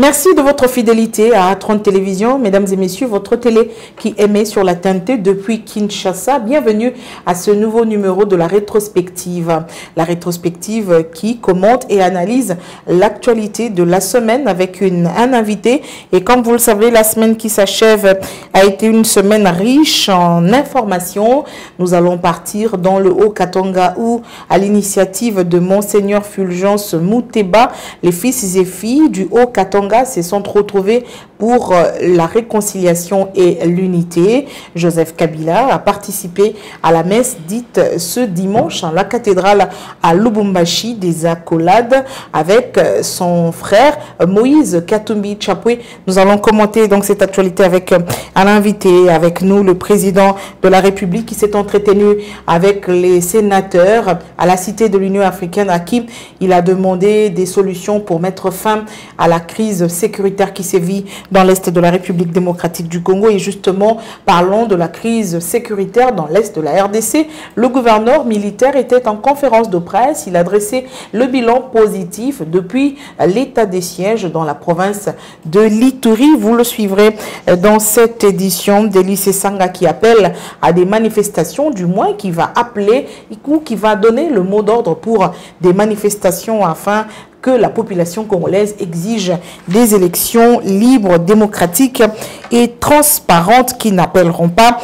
Merci de votre fidélité à Trône Télévision. Mesdames et messieurs, votre télé qui émet sur la TNT depuis Kinshasa. Bienvenue à ce nouveau numéro de la rétrospective. La rétrospective qui commente et analyse l'actualité de la semaine avec un invité. Et comme vous le savez, la semaine qui s'achève a été une semaine riche en informations. Nous allons partir dans le Haut-Katanga où, à l'initiative de Monseigneur Fulgence Mouteba, les fils et filles du Haut-Katanga se sont retrouvés pour la réconciliation et l'unité. Joseph Kabila a participé à la messe dite ce dimanche en la cathédrale à Lubumbashi des Accolades avec son frère Moïse Katumbi Chapwe. Nous allons commenter donc cette actualité avec un invité, avec nous le président de la République qui s'est entretenu avec les sénateurs à la Cité de l'Union africaine à qui il a demandé des solutions pour mettre fin à la crise sécuritaire qui sévit dans l'Est de la République démocratique du Congo. Et justement, parlons de la crise sécuritaire dans l'Est de la RDC. Le gouverneur militaire était en conférence de presse. Il a dressé le bilan positif depuis l'état des sièges dans la province de l'Ituri. Vous le suivrez dans cette édition d'Elysée Sanga qui appelle à des manifestations, du moins qui va appeler ou qui va donner le mot d'ordre pour des manifestations afin que la population congolaise exige des élections libres, démocratiques et transparentes qui n'appelleront pas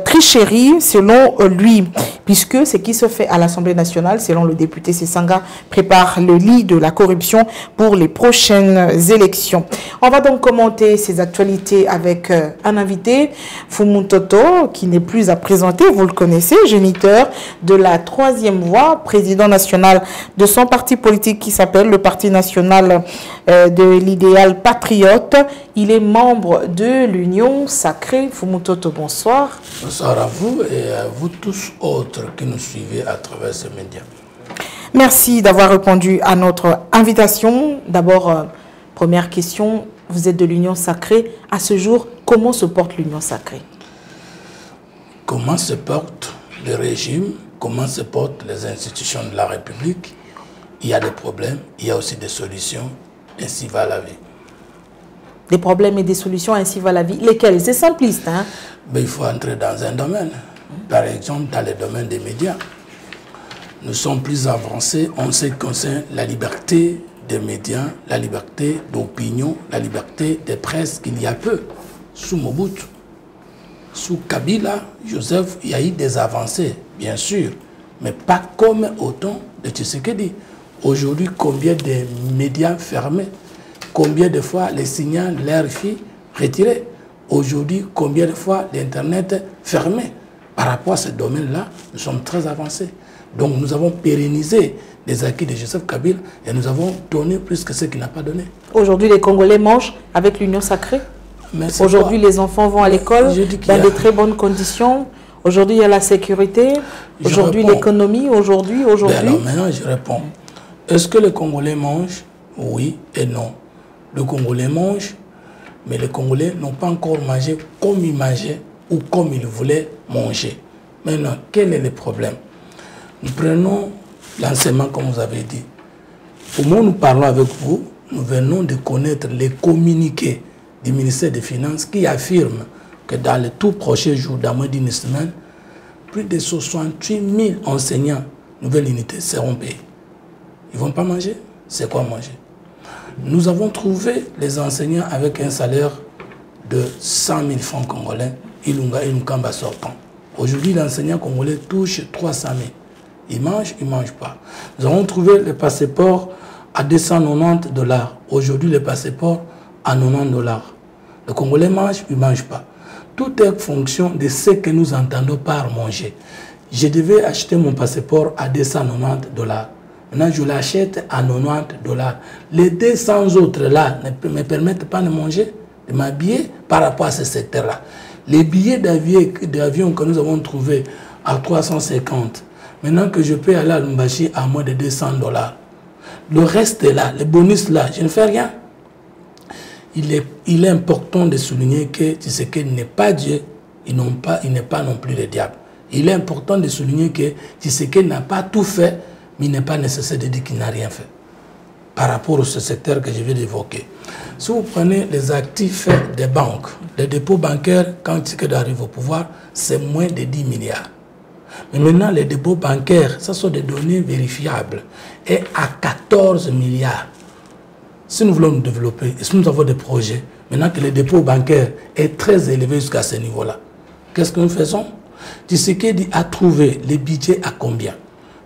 tricherie selon lui. Puisque ce qui se fait à l'Assemblée nationale, selon le député Sesanga, prépare le lit de la corruption pour les prochaines élections. On va donc commenter ces actualités avec un invité, Fumu Toto, qui n'est plus à présenter, vous le connaissez, géniteur de la troisième voie, président national de son parti politique qui s'appelle le Parti national de l'idéal patriote. Il est membre de l'Union sacrée. Fumu Toto, bonsoir. Bonsoir à vous et à vous tous autres qui nous suivez à travers ces médias. Merci d'avoir répondu à notre invitation. D'abord, première question, vous êtes de l'Union sacrée. À ce jour, comment se porte l'Union sacrée? Comment se porte le régime? Comment se portent les institutions de la République? Il y a des problèmes, il y a aussi des solutions, ainsi va la vie. Des problèmes et des solutions, ainsi va la vie. Lesquels? C'est simpliste, hein? Mais il faut entrer dans un domaine. Par exemple, dans le domaine des médias. Nous sommes plus avancés en ce qui concerne la liberté des médias, la liberté d'opinion, la liberté de presse qu'il y a peu. Sous Mobutu, sous Kabila, Joseph, il y a eu des avancées, bien sûr, mais pas comme autant de Tshisekedi. Aujourd'hui, combien de médias fermés? Combien de fois les signaux de l'RFI retirés? Aujourd'hui, combien de fois l'Internet fermé? Par rapport à ce domaine-là, nous sommes très avancés. Donc nous avons pérennisé les acquis de Joseph Kabila et nous avons donné plus que ce qu'il n'a pas donné. Aujourd'hui, les Congolais mangent avec l'Union sacrée. Aujourd'hui, les enfants vont à l'école dans de très bonnes conditions. Aujourd'hui, il y a la sécurité. Aujourd'hui, l'économie. Aujourd'hui. Alors maintenant, je réponds. Est-ce que les Congolais mangent? Oui et non. Les Congolais mangent, mais les Congolais n'ont pas encore mangé comme ils mangeaient ou comme ils voulaient manger. Maintenant, quel est le problème? Nous prenons l'enseignement comme vous avez dit. Au moment où nous parlons avec vous, nous venons de connaître les communiqués du ministère des Finances qui affirment que dans les tout prochains jours, dans moins d'une semaine, plus de 68 000 enseignants, nouvelles unités seront payés. Ils ne vont pas manger? C'est quoi manger? Nous avons trouvé les enseignants avec un salaire de 100 000 francs congolais, Ilunga et Mukamba Sorpan. Aujourd'hui, l'enseignant congolais touche 300 000. Il mange, il ne mange pas. Nous avons trouvé le passeport à 290 $. Aujourd'hui, le passeport à 90 $. Le Congolais mange, il ne mange pas. Tout est fonction de ce que nous entendons par manger. Je devais acheter mon passeport à 290 $. Maintenant, je l'achète à 90 $. Les 200 autres là ne me permettent pas de manger, de m'habiller par rapport à ce secteur-là. Les billets d'avion que nous avons trouvés à 350, maintenant que je peux aller à Lubumbashi à moins de 200 $. Le reste est là, les bonus là, je ne fais rien. Il est important de souligner que Tshisekedi n'est pas Dieu, il n'est pas non plus le diable. Il est important de souligner que Tshisekedi n'a pas tout fait, mais il n'est pas nécessaire de dire qu'il n'a rien fait. par rapport à ce secteur que je viens d'évoquer. Si vous prenez les actifs des banques, les dépôts bancaires, quand Tshisekedi arrive au pouvoir, c'est moins de 10 milliards. Mais maintenant, les dépôts bancaires, ça sont des données vérifiables, est à 14 milliards. Si nous voulons nous développer, et si nous avons des projets, maintenant que le dépôt bancaire est très élevé jusqu'à ce niveau-là, qu'est-ce que nous faisons? Tshisekedi a trouvé les budgets à combien?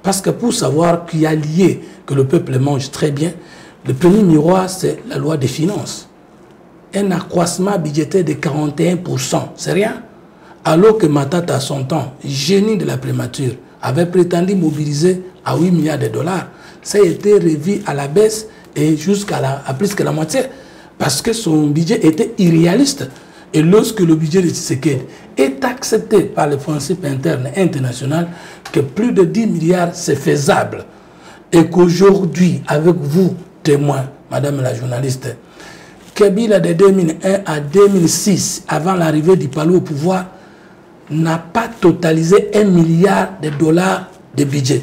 Parce que pour savoir qu'il y a lié que le peuple mange très bien, le premier miroir, c'est la loi des finances. Un accroissement budgétaire de 41%, c'est rien. Alors que Matata, à son temps, génie de la primature, avait prétendu mobiliser à 8 milliards de dollars. Ça a été revu à la baisse et jusqu'à plus que la moitié. Parce que son budget était irréaliste. Et lorsque le budget de Tshisekedi est accepté par les principes internes et internationaux, que plus de 10 milliards, c'est faisable. Et qu'aujourd'hui, avec vous, témoins, madame la journaliste, Kabila de 2001 à 2006, avant l'arrivée du Palais au pouvoir, n'a pas totalisé 1 milliard de dollars de budget.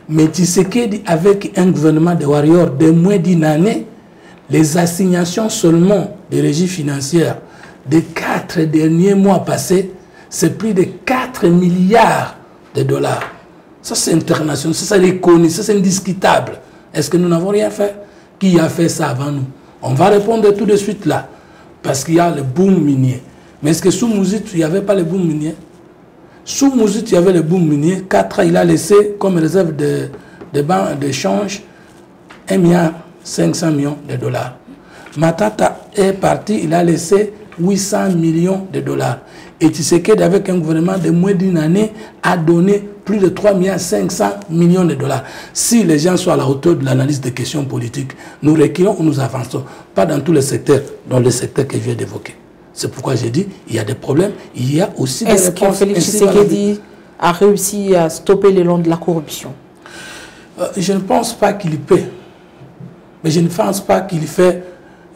Mais Tshisekedi, avec un gouvernement de warriors de moins d'une année, les assignations seulement des régies financières des 4 derniers mois passés, c'est plus de 4 milliards de dollars. Ça, c'est international, ça, c'est reconnu, ça, c'est indiscutable. Est-ce que nous n'avons rien fait? Qui a fait ça avant nous? On va répondre tout de suite là, parce qu'il y a le boom minier. Mais est-ce que sous Mouzit, il n'y avait pas le boom minier? Sous Mouzit, il y avait le boom minier. 4 ans, il a laissé comme réserve de banque d'échange 1,5 milliard de dollars. Matata est parti, il a laissé 800 millions de dollars. Et Tshisekedi, avec un gouvernement de moins d'une année, a donné plus de 3,5 millions de dollars. Si les gens sont à la hauteur de l'analyse des questions politiques, nous reculons ou nous avançons. Pas dans tous les secteurs, dans le secteur que je viens d'évoquer. C'est pourquoi j'ai dit, il y a des problèmes, il y a aussi des réponses. Est-ce que Félix Tshisekedi a réussi à stopper l'élan de la corruption? Je ne pense pas qu'il peut. Mais je ne pense pas qu'il fait,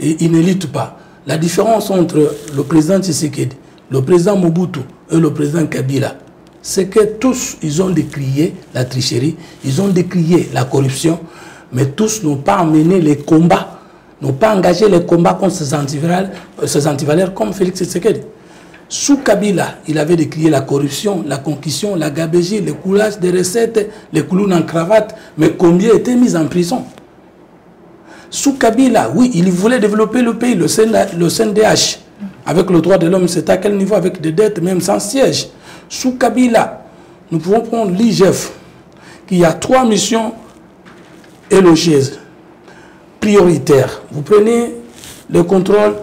il ne lutte pas. La différence entre le président Tshisekedi, le président Mobutu et le président Kabila, c'est que tous, ils ont décrié la tricherie, ils ont décrié la corruption, mais tous n'ont pas mené les combats, n'ont pas engagé les combats contre ces antivaleurs comme Félix Tshisekedi. Sous Kabila, il avait décrié la corruption, la concussion, la gabegie, le coulage des recettes, les clowns en cravate, mais combien étaient mis en prison? Sous Kabila, oui, il voulait développer le pays, le CNDH, avec le droit de l'homme, c'est à quel niveau? Avec des dettes, même sans siège. Sous Kabila, nous pouvons prendre l'IGF, qui a 3 missions élogieuses, prioritaires. Vous prenez le contrôle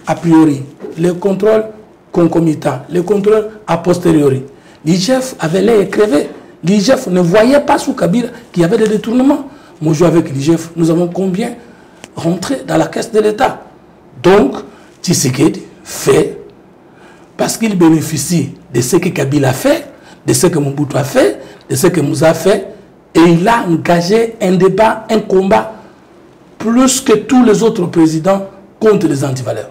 a priori, le contrôle concomitant, le contrôle a posteriori. L'IGF avait l'air crevé. L'IGF ne voyait pas sous Kabila qu'il y avait des détournements. Moi, je joue avec l'IGF, nous avons combien rentré dans la caisse de l'État? Donc, Tshisekedi fait, parce qu'il bénéficie de ce que Kabila a fait, de ce que Mobutu a fait, de ce que Moussa a fait, et il a engagé un débat, un combat, plus que tous les autres présidents contre les antivaleurs.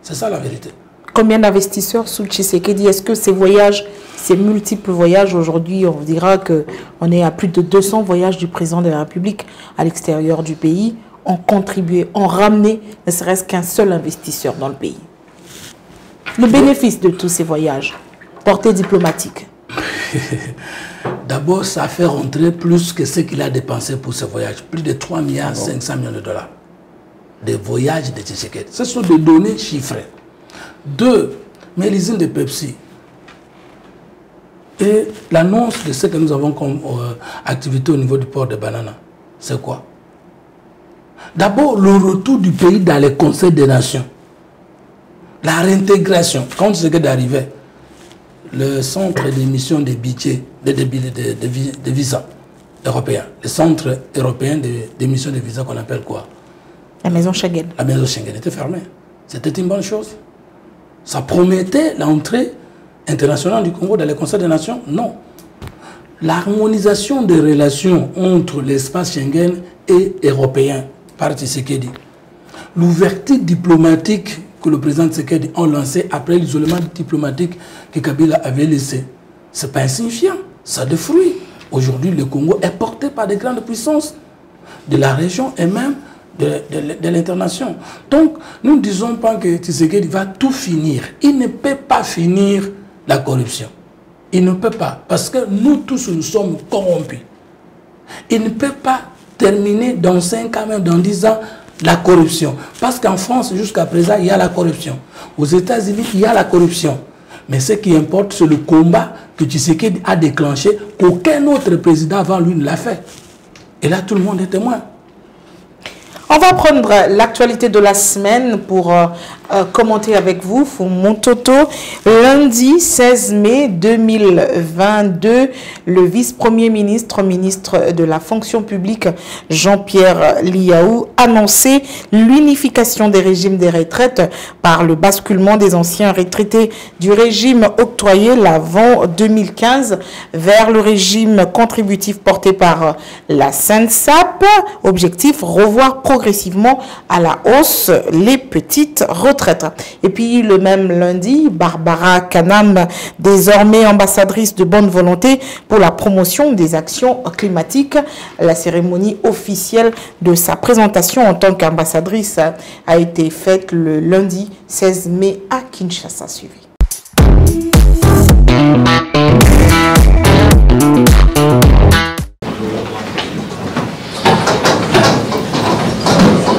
C'est ça la vérité. Combien d'investisseurs sous Tshisekedi? Est-ce que ces voyages, ces multiples voyages, aujourd'hui, on dira qu'on est à plus de 200 voyages du président de la République à l'extérieur du pays, ont contribué, ont ramené ne serait-ce qu'un seul investisseur dans le pays? Le bénéfice de tous ces voyages, portée diplomatique. D'abord, ça fait rentrer plus que ce qu'il a dépensé pour ce voyage. Plus de 3,5 milliards de dollars. Des voyages de Tshisekedi. Ce sont des données chiffrées. 2, mais l'usine de Pepsi et l'annonce de ce que nous avons comme activité au niveau du port de Banana, c'est quoi? D'abord, le retour du pays dans les conseils des nations. La réintégration. Quand Tshisekedi arrivait, le centre d'émission des budgets, de visas européens, le centre européen d'émission de visas qu'on appelle quoi? La maison Schengen. La maison Schengen était fermée. C'était une bonne chose. Ça promettait l'entrée internationale du Congo dans les conseils des nations? Non. L'harmonisation des relations entre l'espace Schengen et européen par Tshisekedi. L'ouverture diplomatique que le président Tshisekedi a lancée après l'isolement diplomatique que Kabila avait laissé. Ce n'est pas insignifiant, ça a des fruits. Aujourd'hui, le Congo est porté par des grandes puissances. de la région et même de l'international. Donc, nous ne disons pas que Tshisekedi va tout finir. Il ne peut pas finir la corruption. Il ne peut pas, parce que nous tous, nous sommes corrompus. Il ne peut pas terminer dans 5 ans, même dans 10 ans, la corruption. Parce qu'en France, jusqu'à présent, il y a la corruption. Aux États-Unis, il y a la corruption. Mais ce qui importe, c'est le combat que Tshisekedi a déclenché, qu'aucun autre président avant lui ne l'a fait. Et là, tout le monde est témoin. On va prendre l'actualité de la semaine pour commenter avec vous. Montoto, lundi 16 mai 2022, le vice-premier ministre, ministre de la fonction publique, Jean-Pierre Liaou, annonçait l'unification des régimes des retraites par le basculement des anciens retraités du régime octroyé l'avant 2015 vers le régime contributif porté par la SENSAP. Objectif, revoir progressivement à la hausse les petites retraites. Et puis le même lundi, Barbara Kanam, désormais ambassadrice de bonne volonté pour la promotion des actions climatiques. La cérémonie officielle de sa présentation en tant qu'ambassadrice a été faite le lundi 16 mai à Kinshasa. Suivi.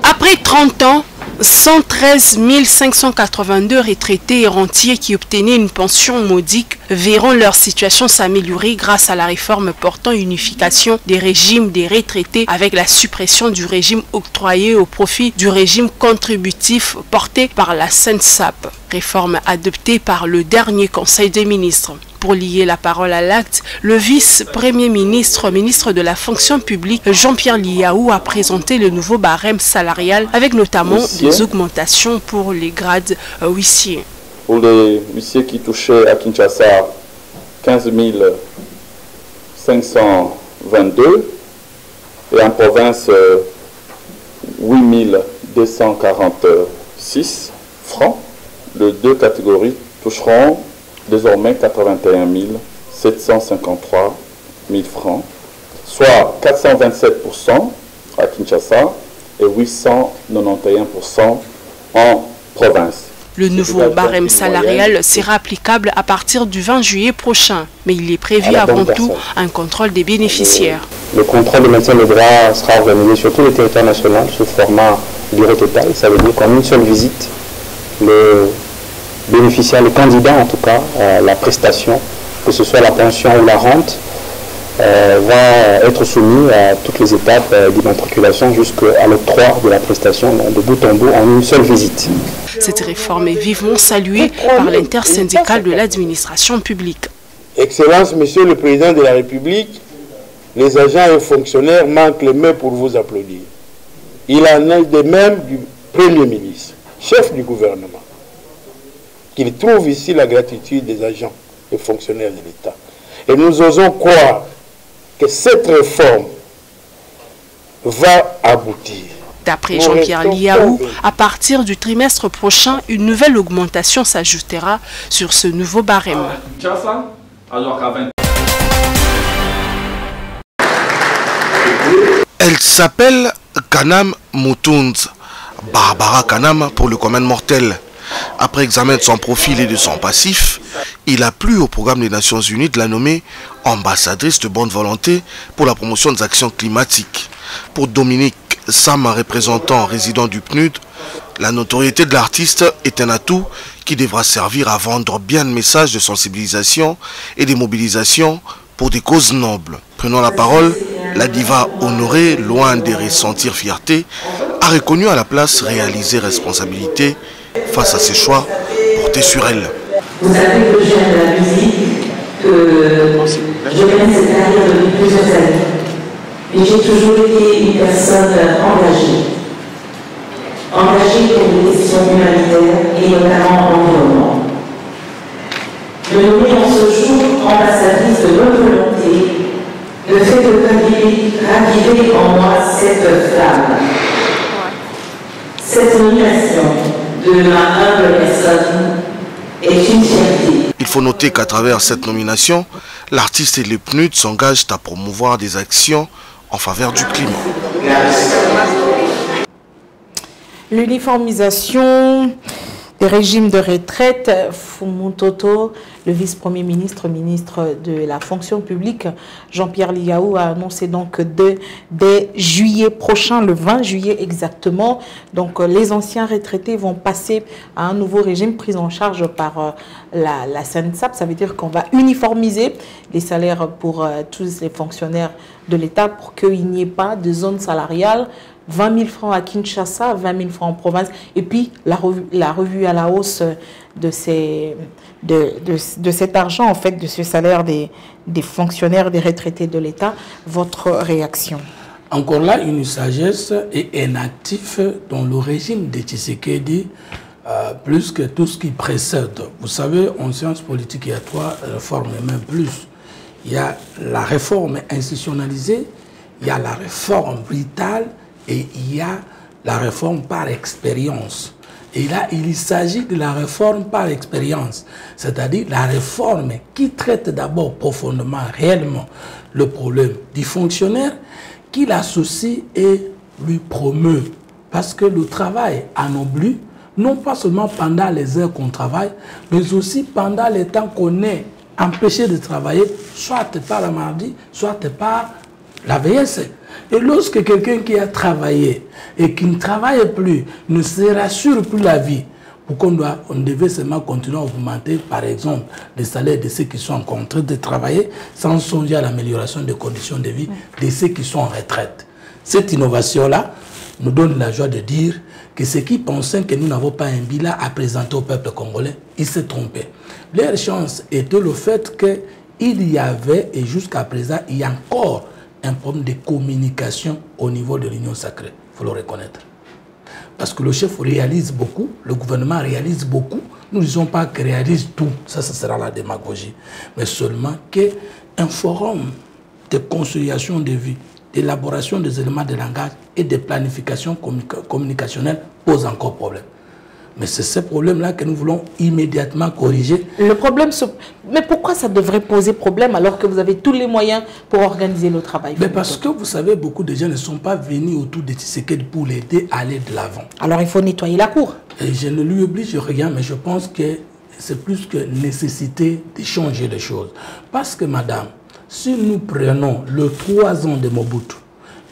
Après 30 ans, 113 582 retraités et rentiers qui obtenaient une pension modique verront leur situation s'améliorer grâce à la réforme portant unification des régimes des retraités avec la suppression du régime octroyé au profit du régime contributif porté par la SENSAP. Réforme adoptée par le dernier Conseil des ministres. Pour lier la parole à l'acte, le vice-premier ministre, ministre de la fonction publique, Jean-Pierre Liaou, a présenté le nouveau barème salarial avec notamment des augmentations pour les grades huissiers. Pour les huissiers qui touchaient à Kinshasa 15 522 et en province 8 246 francs, les deux catégories toucheront désormais 81 753 000 francs, soit 427% à Kinshasa et 891% en province. Le nouveau barème salarial sera applicable à partir du 20 juillet prochain, mais il est prévu avant tout un contrôle des bénéficiaires. Le contrôle de maintien des droits sera organisé sur tout le territoire national sous format bureau total. Ça veut dire qu'en une seule visite, le bénéficiaire, le candidat en tout cas, la prestation, que ce soit la pension ou la rente, va être soumis à toutes les étapes d'immatriculation jusqu'à l'octroi de la prestation de bout en bout en une seule visite. Cette réforme est vivement saluée par l'intersyndicale de l'administration publique. Excellence, Monsieur le Président de la République, les agents et fonctionnaires manquent les mains pour vous applaudir. Il en est de même du Premier ministre, chef du gouvernement, qu'il trouve ici la gratitude des agents et fonctionnaires de l'État. Et nous osons croire que cette réforme va aboutir. D'après Jean-Pierre Liaou, à partir du trimestre prochain, une nouvelle augmentation s'ajoutera sur ce nouveau barème. Elle s'appelle Kanam Mutunz, Barbara Kanam pour le commun mortel. Après examen de son profil et de son passif, il a plu au programme des Nations Unies de la nommer ambassadrice de bonne volonté pour la promotion des actions climatiques. Pour Dominique Sam, représentant résident du PNUD, la notoriété de l'artiste est un atout qui devra servir à vendre bien de messages de sensibilisation et de mobilisation pour des causes nobles. Prenant la parole, la diva honorée, loin de ressentir fierté, a reconnu à la place réaliser responsabilité face à ses choix portés sur elle. Vous savez que j'aime la musique, que je mène cette carrière depuis plusieurs années. Et j'ai toujours été une personne engagée. Engagée pour les questions humanitaires et notamment environnement. Me nommer en ce jour ambassadrice de bonne volonté, le fait de raviver en moi cette flamme. Cette nomination de ma humble personne est une fierté. Il faut noter qu'à travers cette nomination, l'artiste et le PNUD s'engagent à promouvoir des actions en faveur du climat. L'uniformisation des régimes de retraite, Fumutoto, le vice-premier ministre, ministre de la fonction publique, Jean-Pierre Liaou, a annoncé donc dès juillet prochain, le 20 juillet exactement, donc les anciens retraités vont passer à un nouveau régime pris en charge par la SENSAP. Ça veut dire qu'on va uniformiser les salaires pour tous les fonctionnaires de l'État pour qu'il n'y ait pas de zone salariale. 20 000 francs à Kinshasa, 20 000 francs en province, et puis la revue à la hausse de cet argent, en fait, de ce salaire des fonctionnaires, des retraités de l'État. Votre réaction? Encore là, une sagesse et un actif dans le régime de Tshisekedi, plus que tout ce qui précède. Vous savez, en sciences politiques, il y a 3 réformes, et même plus. Il y a la réforme institutionnalisée, il y a la réforme brutale, et il y a la réforme par expérience. Et là, il s'agit de la réforme par expérience, c'est-à-dire la réforme qui traite d'abord profondément, réellement, le problème du fonctionnaire, qui l'associe et lui promeut. Parce que le travail anoblit, non pas seulement pendant les heures qu'on travaille, mais aussi pendant les temps qu'on est empêché de travailler, soit par la maladie, soit par la vieillesse. Et lorsque quelqu'un qui a travaillé et qui ne travaille plus, ne se rassure plus la vie, pourquoi on devait seulement continuer à augmenter, par exemple, les salaires de ceux qui sont en contrat de travailler, sans songer à l'amélioration des conditions de vie de ceux qui sont en retraite. Cette innovation-là nous donne la joie de dire que ceux qui pensaient que nous n'avons pas un bilan à présenter au peuple congolais, ils se trompaient. Leur chance était le fait qu'il y avait, et jusqu'à présent, il y a encore un problème de communication au niveau de l'Union sacrée, il faut le reconnaître. Parce que le chef réalise beaucoup, le gouvernement réalise beaucoup, nous ne disons pas qu'il réalise tout, ça sera la démagogie, mais seulement qu'un forum de conciliation de vie, d'élaboration des éléments de langage et de planification communicationnelle pose encore problème. Mais c'est ce problème-là que nous voulons immédiatement corriger. Le problème, mais pourquoi ça devrait poser problème alors que vous avez tous les moyens pour organiser le travail? Mais parce que vous savez, beaucoup de gens ne sont pas venus autour de Tshisekedi pour l'aider à aller de l'avant. Alors il faut nettoyer la cour. Et je ne lui oblige rien, mais je pense que c'est plus que nécessité de changer les choses. Parce que, madame, si nous prenons les 3 ans de Mobutu,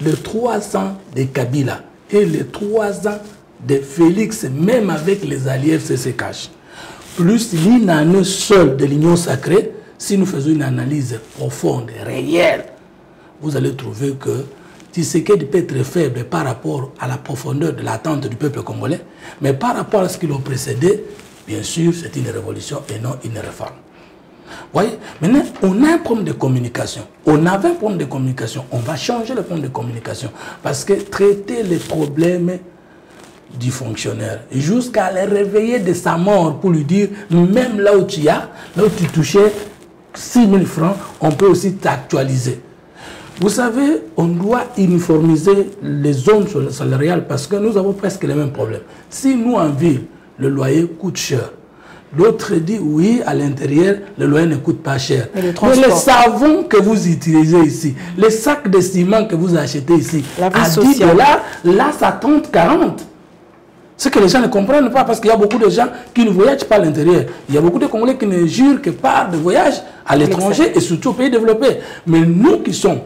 les 3 ans de Kabila et les 3 ans de Félix, même avec les alliés FCC-Cash, plus l'une année seule de l'Union sacrée, si nous faisons une analyse profonde, réelle, vous allez trouver que Tshisekedi peut être faible par rapport à la profondeur de l'attente du peuple congolais, mais par rapport à ce qui l'a précédé, bien sûr, c'est une révolution et non une réforme. Vous voyez, maintenant, on a un problème de communication. On avait un problème de communication. On va changer le problème de communication. Parce que traiter les problèmes du fonctionnaire jusqu'à le réveiller de sa mort pour lui dire, même là où tu as, là où tu touchais 6 000 francs, on peut aussi t'actualiser. Vous savez, on doit uniformiser les zones salariales parce que nous avons presque les mêmes problèmes. Si nous, en ville, le loyer coûte cher, l'autre dit oui, à l'intérieur, le loyer ne coûte pas cher. Mais le savon que vous utilisez ici, les sacs de ciment que vous achetez ici, à 10 $, là, ça tente 40. Ce que les gens ne comprennent pas, parce qu'il y a beaucoup de gens qui ne voyagent pas à l'intérieur. Il y a beaucoup de Congolais qui ne jurent que par de voyage à l'étranger et surtout aux pays développés. Mais nous qui sommes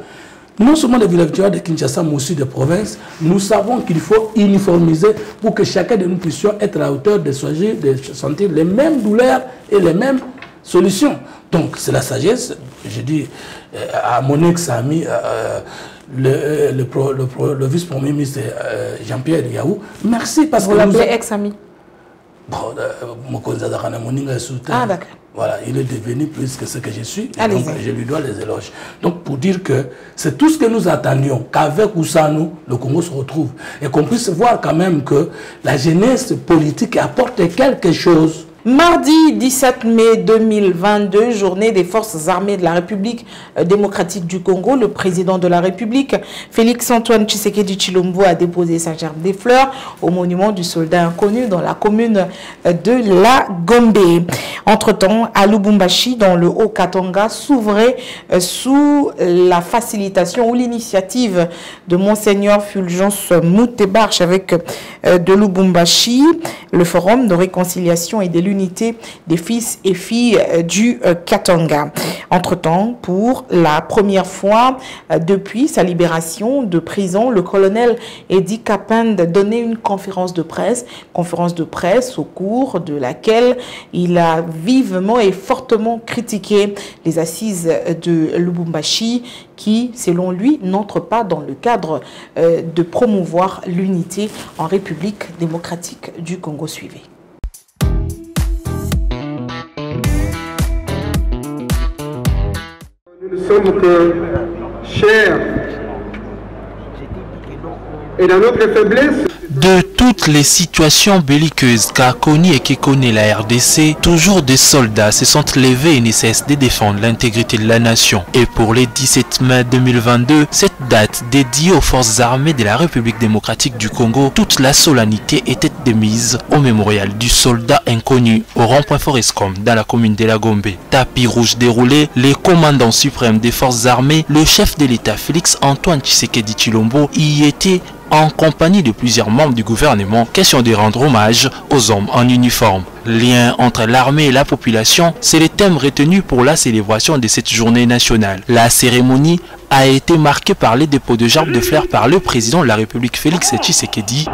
non seulement des villageois de Kinshasa, mais aussi des provinces, nous savons qu'il faut uniformiser pour que chacun de nous puissions être à la hauteur de sentir les mêmes douleurs et les mêmes solutions. Donc c'est la sagesse, je dis à mon ex-ami, le vice-premier ministre Jean-Pierre Liaou, merci parce que vous l'appelez ex-ami. Ah, d'accord. Voilà, il est devenu plus que ce que je suis, et donc je lui dois les éloges. Donc pour dire que c'est tout ce que nous attendions, qu'avec ou sans nous, le Congo se retrouve. Et qu'on puisse voir quand même que la jeunesse politique apporte quelque chose. Mardi 17 mai 2022, journée des forces armées de la République démocratique du Congo, le président de la République, Félix-Antoine Tshisekedi Tshilombo, a déposé sa gerbe des fleurs au monument du soldat inconnu dans la commune de la Gombe. Entre-temps, à Lubumbashi, dans le Haut-Katanga, s'ouvrait sous la facilitation ou l'initiative de Monseigneur Fulgence Mouté-Barche avec de Lubumbashi, le forum de réconciliation et de l'unité des fils et filles du Katanga. Entre-temps, pour la première fois depuis sa libération de prison, le colonel Edi Kapende donnait une conférence de presse au cours de laquelle il a vivement et fortement critiqué les assises de Lubumbashi qui, selon lui, n'entrent pas dans le cadre de promouvoir l'unité en République démocratique du Congo. Suivez. Nous ne sommes que chers et dans notre faiblesse. De toutes les situations belliqueuses qu'a connues et qui connaît la RDC, toujours des soldats se sont levés et ne cessent de défendre l'intégrité de la nation. Et pour le 17 mai 2022, cette date dédiée aux forces armées de la République démocratique du Congo, toute la solennité était démise au mémorial du soldat inconnu au rond-point Forescom dans la commune de la Gombe. Tapis rouge déroulé, les commandants suprêmes des forces armées, le chef de l'État Félix-Antoine Tshisekedi Tshilombo y était en compagnie de plusieurs membres du gouvernement, question de rendre hommage aux hommes en uniforme. Lien entre l'armée et la population, c'est le thème retenu pour la célébration de cette journée nationale. La cérémonie a été marquée par les dépôts de gerbes de fleurs par le président de la République Félix Tshisekedi.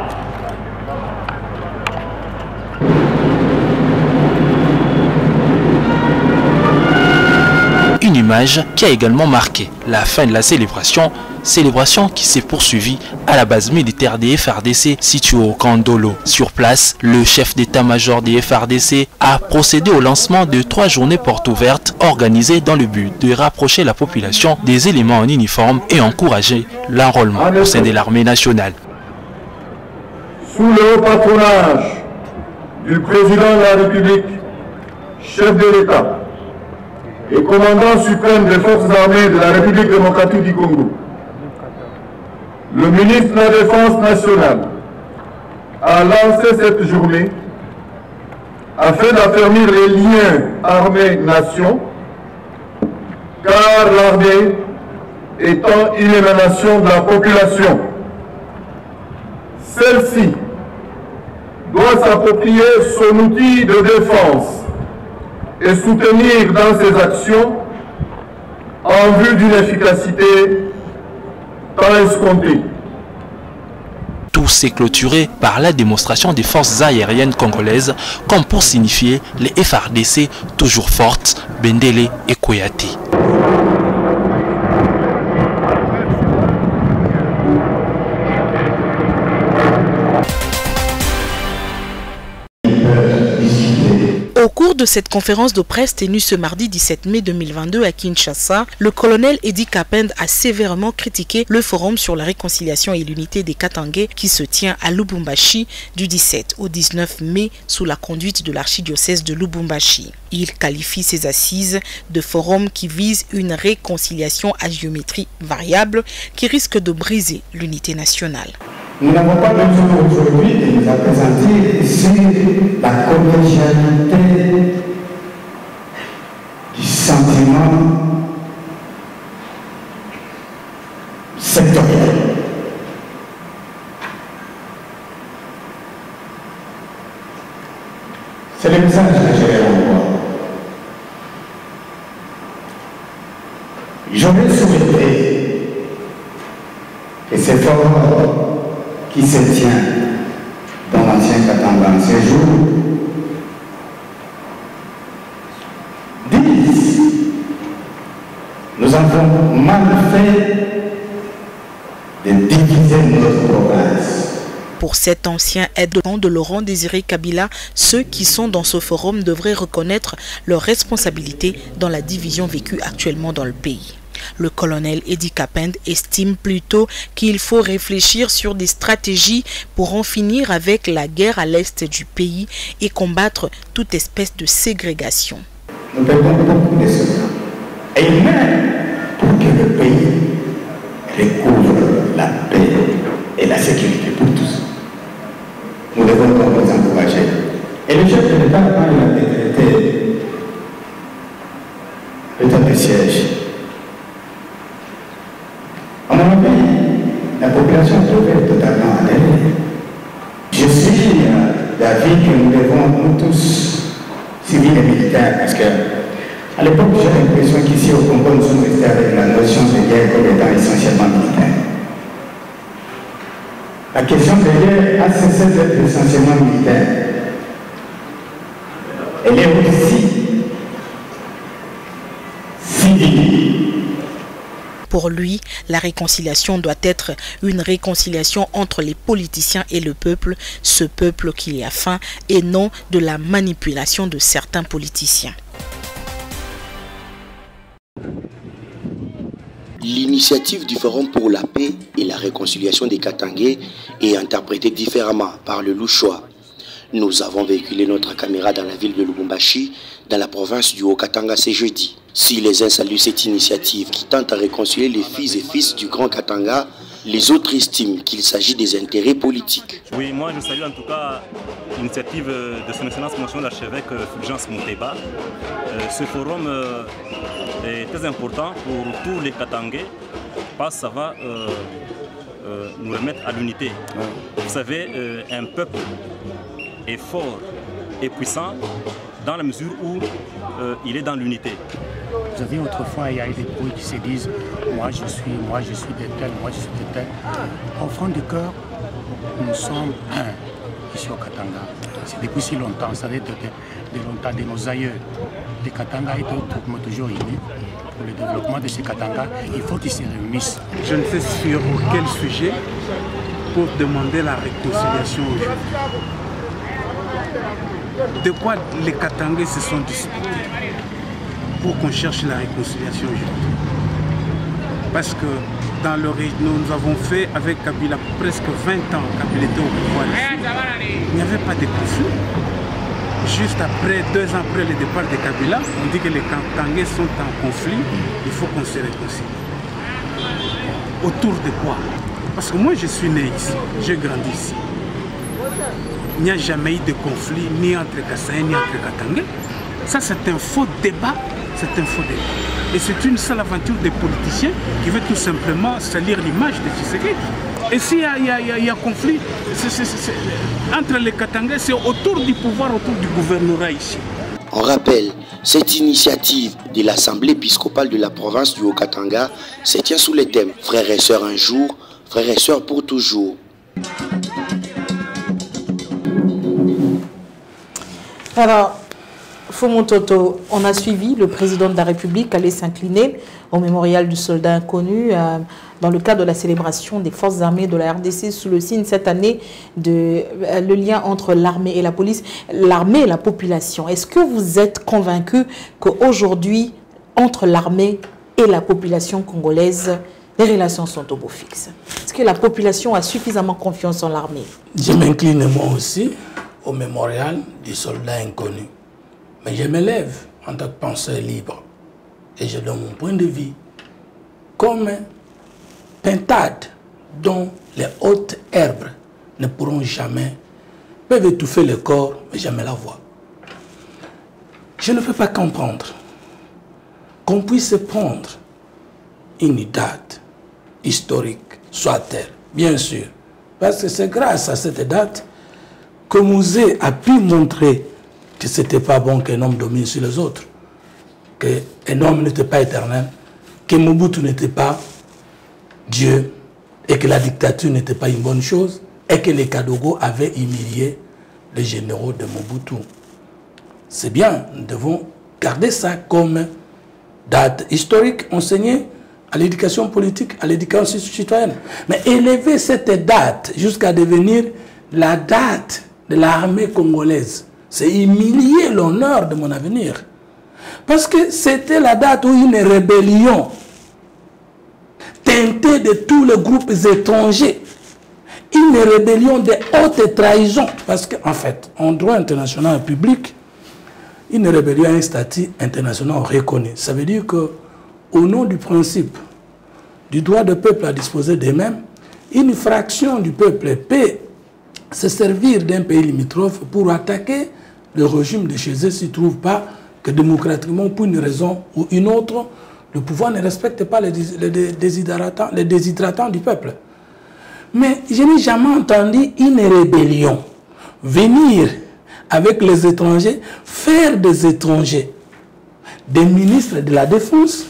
Une image qui a également marqué la fin de la célébration qui s'est poursuivie à la base militaire des FARDC située au camp Dolo. Sur place, le chef d'état-major des FARDC a procédé au lancement de 3 journées portes ouvertes organisées dans le but de rapprocher la population des éléments en uniforme et encourager l'enrôlement au sein de l'armée nationale. Sous le haut patronage du président de la République, chef de l'État et commandant suprême des forces armées de la République démocratique du Congo, le ministre de la Défense nationale a lancé cette journée afin d'affermir les liens armée-nation, car l'armée étant une émanation de la population, celle-ci doit s'approprier son outil de défense et soutenir dans ses actions en vue d'une efficacité tant escomptée. Tout s'est clôturé par la démonstration des forces aériennes congolaises, comme pour signifier les FARDC toujours fortes, Bendele et Koyate. Au cours de cette conférence de presse tenue ce mardi 17 mai 2022 à Kinshasa, le colonel Edi Kapende a sévèrement critiqué le forum sur la réconciliation et l'unité des Katangais qui se tient à Lubumbashi du 17 au 19 mai sous la conduite de l'archidiocèse de Lubumbashi. Il qualifie ces assises de forum qui visent une réconciliation à géométrie variable qui risque de briser l'unité nationale. Nous n'avons pas besoin aujourd'hui de nous présenter sur la collégialité du sentiment sectoriel. C'est le message que j'ai envoyé. J'aurais souhaité que ces forums qui se tient dans l'ancien Katanga en ces jours, disent nous avons mal fait de diviser notre province. Pour cet ancien aide-de-camp de Laurent Désiré Kabila, ceux qui sont dans ce forum devraient reconnaître leurs responsabilités dans la division vécue actuellement dans le pays. Le colonel Edi Kapend estime plutôt qu'il faut réfléchir sur des stratégies pour en finir avec la guerre à l'est du pays et combattre toute espèce de ségrégation. Nous perdons beaucoup de soldats. Et même pour que le pays recouvre la paix et la sécurité pour tous, nous devons donc les encourager. Et le chef de l'État, quand il a décrété l'état de siège, à mon avis, la population devait totalement adhérer. Je suis d'avis que nous devons, nous tous, civils et militaires, parce que à l'époque, j'ai l'impression qu'ici au Congo, nous sommes restés avec la notion de guerre comme étant essentiellement militaire. La question de guerre a cessé d'être essentiellement militaire. Elle est aussi civile. Pour lui, la réconciliation doit être une réconciliation entre les politiciens et le peuple, ce peuple qui a faim, et non de la manipulation de certains politiciens. L'initiative du Forum pour la paix et la réconciliation des Katangais est interprétée différemment par le Louchois. Nous avons véhiculé notre caméra dans la ville de Lubumbashi, dans la province du Haut-Katanga ce jeudi. Si les uns saluent cette initiative qui tente à réconcilier les filles et fils du Grand Katanga, les autres estiment qu'il s'agit des intérêts politiques. Oui, moi je salue en tout cas l'initiative de son excellence monsieur l'archevêque Fulgence Mouteba. Ce forum est très important pour tous les Katangais parce que ça va nous remettre à l'unité. Vous savez, un peuple est fort et puissant dans la mesure où il est dans l'unité. Vous avez autrefois, il y a eu des bruits qui se disent moi je suis de tel, moi je suis de tel. Au fond du cœur, nous sommes un ici au Katanga. C'est depuis si longtemps, ça date de longtemps, de nos aïeux. Les Katanga étaient toujours unis. Pour le développement de ces Katanga, il faut qu'ils se réunissent. Je ne sais sur quel sujet pour demander la réconciliation aujourd'hui. De quoi les Katangais se sont disputés pour qu'on cherche la réconciliation aujourd'hui. Parce que dans le nous avons fait avec Kabila presque 20 ans, Kabila était au pouvoir ici. Il n'y avait pas de conflit. Juste après, 2 ans après le départ de Kabila, on dit que les Katangais sont en conflit, il faut qu'on se réconcilie. Autour de quoi? Parce que moi je suis né ici, j'ai grandi ici. Il n'y a jamais eu de conflit ni entre Kassaïens ni entre Katangais. Ça c'est un faux débat, c'est un faux débat. Et c'est une seule aventure des politiciens qui veut tout simplement salir l'image de Tshisekedi. Et s'il y a conflit entre les Katangais, c'est autour du pouvoir, autour du gouvernorat ici. On rappelle, cette initiative de l'Assemblée épiscopale de la province du Haut-Katanga se tient sous le thème « Frères et sœurs un jour, frères et sœurs pour toujours ». Alors, Fomontoto, on a suivi le président de la République aller s'incliner au mémorial du soldat inconnu dans le cadre de la célébration des forces armées de la RDC sous le signe cette année de le lien entre l'armée et la police, l'armée et la population. Est-ce que vous êtes convaincu qu'aujourd'hui, entre l'armée et la population congolaise, les relations sont au beau fixe? Est-ce que la population a suffisamment confiance en l'armée? Je m'incline moi aussi au mémorial du soldat inconnu. Mais je me lève en tant que penseur libre et je donne mon point de vue comme pintade dont les hautes herbes ne pourront jamais, peuvent étouffer le corps mais jamais la voix. Je ne peux pas comprendre qu'on puisse prendre une date historique, soit-elle, bien sûr, parce que c'est grâce à cette date que Mouzé a pu montrer que ce n'était pas bon qu'un homme domine sur les autres, qu'un homme n'était pas éternel, que Mobutu n'était pas Dieu, et que la dictature n'était pas une bonne chose, et que les Kadogo avaient humilié les généraux de Mobutu. C'est bien, nous devons garder ça comme date historique enseignée à l'éducation politique, à l'éducation citoyenne. Mais élever cette date jusqu'à devenir la date de l'armée congolaise, c'est humilier l'honneur de mon avenir. Parce que c'était la date où une rébellion teintée de tous les groupes étrangers. Une rébellion de haute trahison. Parce qu'en fait, en droit international public, une rébellion a un statut international reconnu. Ça veut dire que, au nom du principe du droit du peuple à disposer d'eux-mêmes, une fraction du peuple peut se servir d'un pays limitrophe pour attaquer le régime de chez eux s'ils ne trouvent pas que démocratiquement, pour une raison ou une autre, le pouvoir ne respecte pas les déshydratants du peuple. Mais je n'ai jamais entendu une rébellion venir avec les étrangers, faire des étrangers des ministres de la Défense,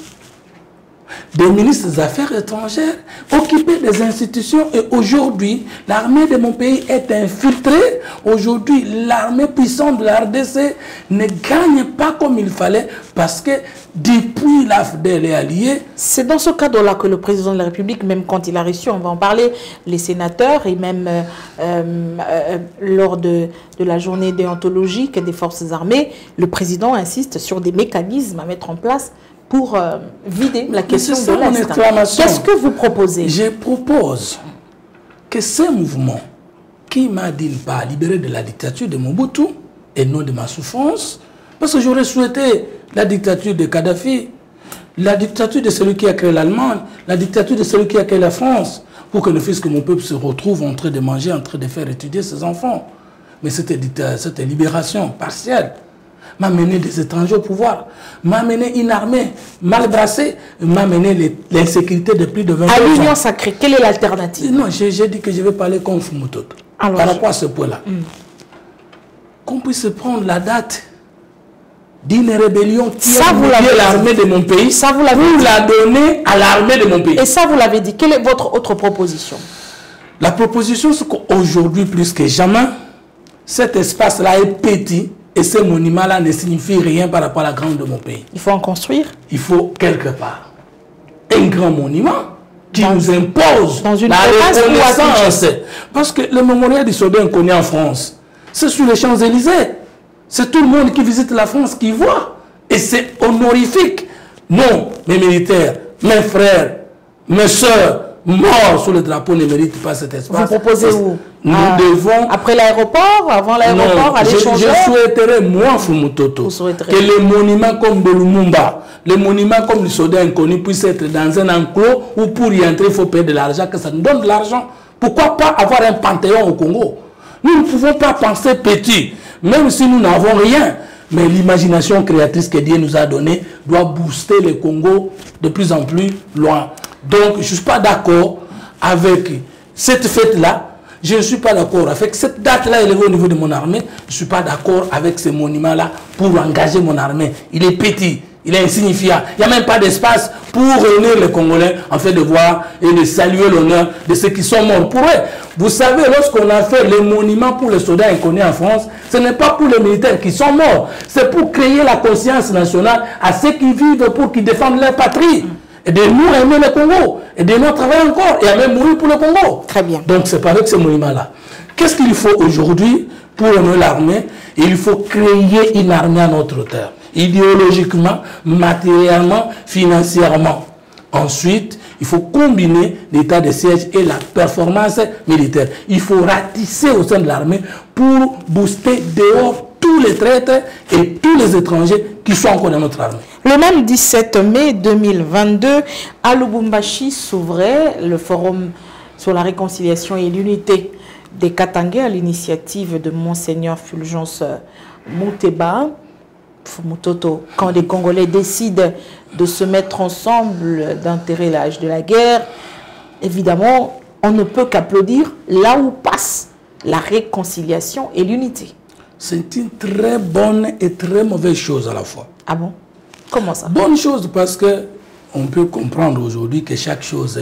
des ministres des Affaires étrangères, occuper des institutions. Et aujourd'hui, l'armée de mon pays est infiltrée. Aujourd'hui, l'armée puissante de la RDC ne gagne pas comme il fallait parce que depuis l'AFDEL est alliée. C'est dans ce cadre-là que le président de la République, même quand il a reçu, on va en parler, les sénateurs et même lors de la journée déontologique des forces armées, le président insiste sur des mécanismes à mettre en place pour vider la question de l'Est. Qu'est-ce que vous proposez? Je propose que ce mouvement qui m'a dit pas libéré de la dictature de Mobutu et non de ma souffrance, parce que j'aurais souhaité la dictature de Kadhafi, la dictature de celui qui a créé l'Allemagne, la dictature de celui qui a créé la France, pour que ne fût-ce que mon peuple se retrouve en train de manger, en train de faire étudier ses enfants. Mais cette libération partielle m'a mené des étrangers au pouvoir, m'a mené une armée mal brassée, m'a mené l'insécurité de plus de 20 ans. À l'Union sacrée, quelle est l'alternative? Non, j'ai dit que je vais parler comme Fumutoto. Par rapport à ce point-là. Qu'on puisse prendre la date d'une rébellion qui a oublié l'armée de mon pays, pour la donner à l'armée de mon pays. Et ça, vous l'avez dit. Quelle est votre autre proposition? La proposition, c'est qu'aujourd'hui, plus que jamais, cet espace-là est petit. Et ce monument-là ne signifie rien par rapport à la grande de mon pays. Il faut en construire? Il faut quelque part un grand monument qui nous impose dans une la reconnaissance. Parce que le mémorial du soldat inconnu en France, c'est sur les Champs-Élysées. C'est tout le monde qui visite la France qui voit. Et c'est honorifique. Non, mes militaires, mes frères, mes soeurs, morts sous le drapeau ne méritent pas cet espace. Vous proposez où? Nous devons... Après l'aéroport, avant l'aéroport, à l'échangeur? Je souhaiterais, moi, Fumutoto, que les monuments comme de Lumumba, les monuments comme le soldat inconnu puissent être dans un enclos où pour y entrer, il faut payer de l'argent, que ça nous donne de l'argent. Pourquoi pas avoir un panthéon au Congo? Nous ne pouvons pas penser petit, même si nous n'avons rien. Mais l'imagination créatrice que Dieu nous a donnée doit booster le Congo de plus en plus loin. Donc, je ne suis pas d'accord avec cette fête-là. Je ne suis pas d'accord avec cette date-là élevée au niveau de mon armée. Je ne suis pas d'accord avec ce monument-là pour engager mon armée. Il est petit, il est insignifiant. Il n'y a même pas d'espace pour réunir les Congolais en fait de voir et de saluer l'honneur de ceux qui sont morts pour eux. Vous savez, lorsqu'on a fait les monuments pour les soldats inconnus en France, ce n'est pas pour les militaires qui sont morts. C'est pour créer la conscience nationale à ceux qui vivent pour qu'ils défendent leur patrie. Et de nous aimer le Congo, et de nous travailler encore, et à même mourir pour le Congo. Très bien. Donc c'est pas avec ce monument-là. Qu'est-ce qu'il faut aujourd'hui pour aimer l'armée? Il faut créer une armée à notre terre. Idéologiquement, matériellement, financièrement. Ensuite, il faut combiner l'état de siège et la performance militaire. Il faut ratisser au sein de l'armée pour booster dehors tous les traîtres et tous les étrangers qui sont encore dans notre armée. Le même 17 mai 2022, à Lubumbashi s'ouvrait le forum sur la réconciliation et l'unité des Katangais à l'initiative de Monseigneur Fulgence Muteba. Fumutoto, quand les Congolais décident de se mettre ensemble, d'enterrer l'âge de la guerre, évidemment, on ne peut qu'applaudir là où passe la réconciliation et l'unité. C'est une très bonne et très mauvaise chose à la fois. Ah bon? Comment ça? Bonne chose parce que on peut comprendre aujourd'hui que chaque chose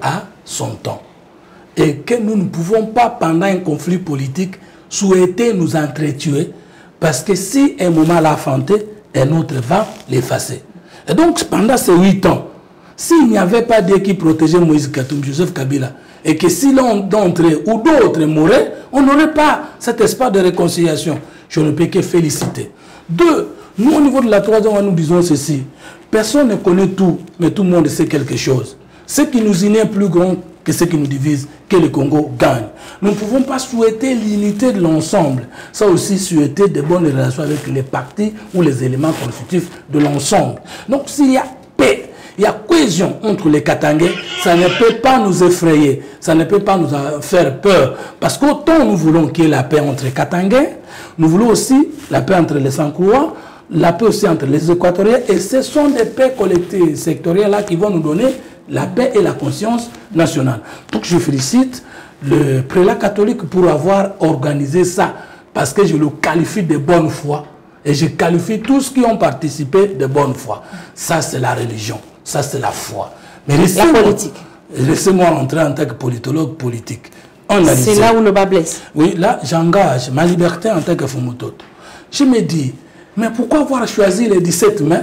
a son temps. Et que nous ne pouvons pas, pendant un conflit politique, souhaiter nous entretuer parce que si un moment l'a affronté, un autre va l'effacer. Et donc, pendant ces 8 ans, s'il n'y avait pas Dieu qui protégeait Moïse Katumbi, Joseph Kabila, et que si l'un d'entre eux ou d'autres mouraient, on n'aurait pas cet espace de réconciliation. Je ne peux que féliciter. 2, nous au niveau de la 3e, nous disons ceci. Personne ne connaît tout, mais tout le monde sait quelque chose. Ce qui nous unit est plus grand que ce qui nous divise, que le Congo gagne. Nous ne pouvons pas souhaiter l'unité de l'ensemble, ça aussi souhaiter de bonnes relations avec les partis ou les éléments constitutifs de l'ensemble. Donc s'il y a paix, il y a cohésion entre les Katangais, ça ne peut pas nous effrayer, ça ne peut pas nous faire peur. Parce qu'autant nous voulons qu'il y ait la paix entre les Katangais, nous voulons aussi la paix entre les Sankouas, la paix aussi entre les Équatoriens, et ce sont des paix collectives sectorielles là qui vont nous donner la paix et la conscience nationale. Donc je félicite le prélat catholique pour avoir organisé ça, parce que je le qualifie de bonne foi, et je qualifie tous ceux qui ont participé de bonne foi. Ça c'est la religion, ça c'est la foi. Mais la politique. Laissez-moi rentrer en tant que politologue politique. C'est là où le bas blesse. Oui, là j'engage ma liberté en tant que Fumutoto. Je me dis, mais pourquoi avoir choisi le 17 mai?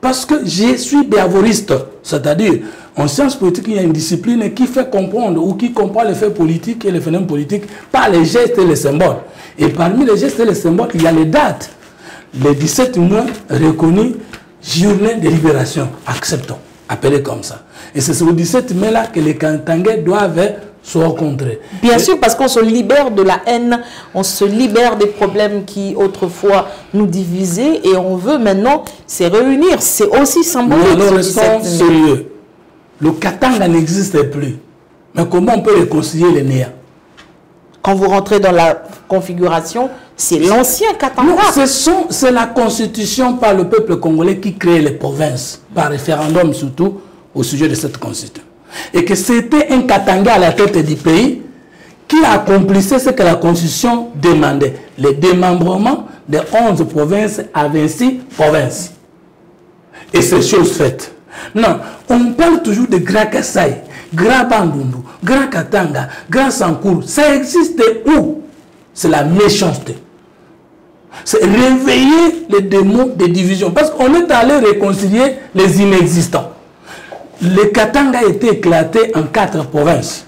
Parce que je suis béavoriste, c'est-à-dire, en sciences politiques, il y a une discipline qui fait comprendre ou qui comprend les faits politiques et les phénomènes politiques par les gestes et les symboles. Et parmi les gestes et les symboles, il y a les dates. Le 17 mai reconnu journée de libération, acceptons, appelé comme ça. Et c'est sur le 17 mai là que les Katangais doivent se rencontrer. Bien sûr, parce qu'on se libère de la haine, on se libère des problèmes qui autrefois nous divisaient et on veut maintenant se réunir. C'est aussi symbolique. Nous restons sérieux. Le Katanga n'existe plus. Mais comment on peut réconcilier les néants? Quand vous rentrez dans la configuration, c'est l'ancien Katanga. C'est la constitution par le peuple congolais qui crée les provinces, par référendum surtout, au sujet de cette constitution. Et que c'était un Katanga à la tête du pays qui accomplissait ce que la constitution demandait. Le démembrement de 11 provinces à 26 provinces. Et c'est chose faite. Non, on parle toujours de Grand Kassai, Grand Bandundu, Grand Katanga, Grand Sankourou. Ça existe où? C'est la méchanceté. C'est réveiller les démons des divisions. Parce qu'on est allé réconcilier les inexistants. Le Katanga a été éclaté en 4 provinces.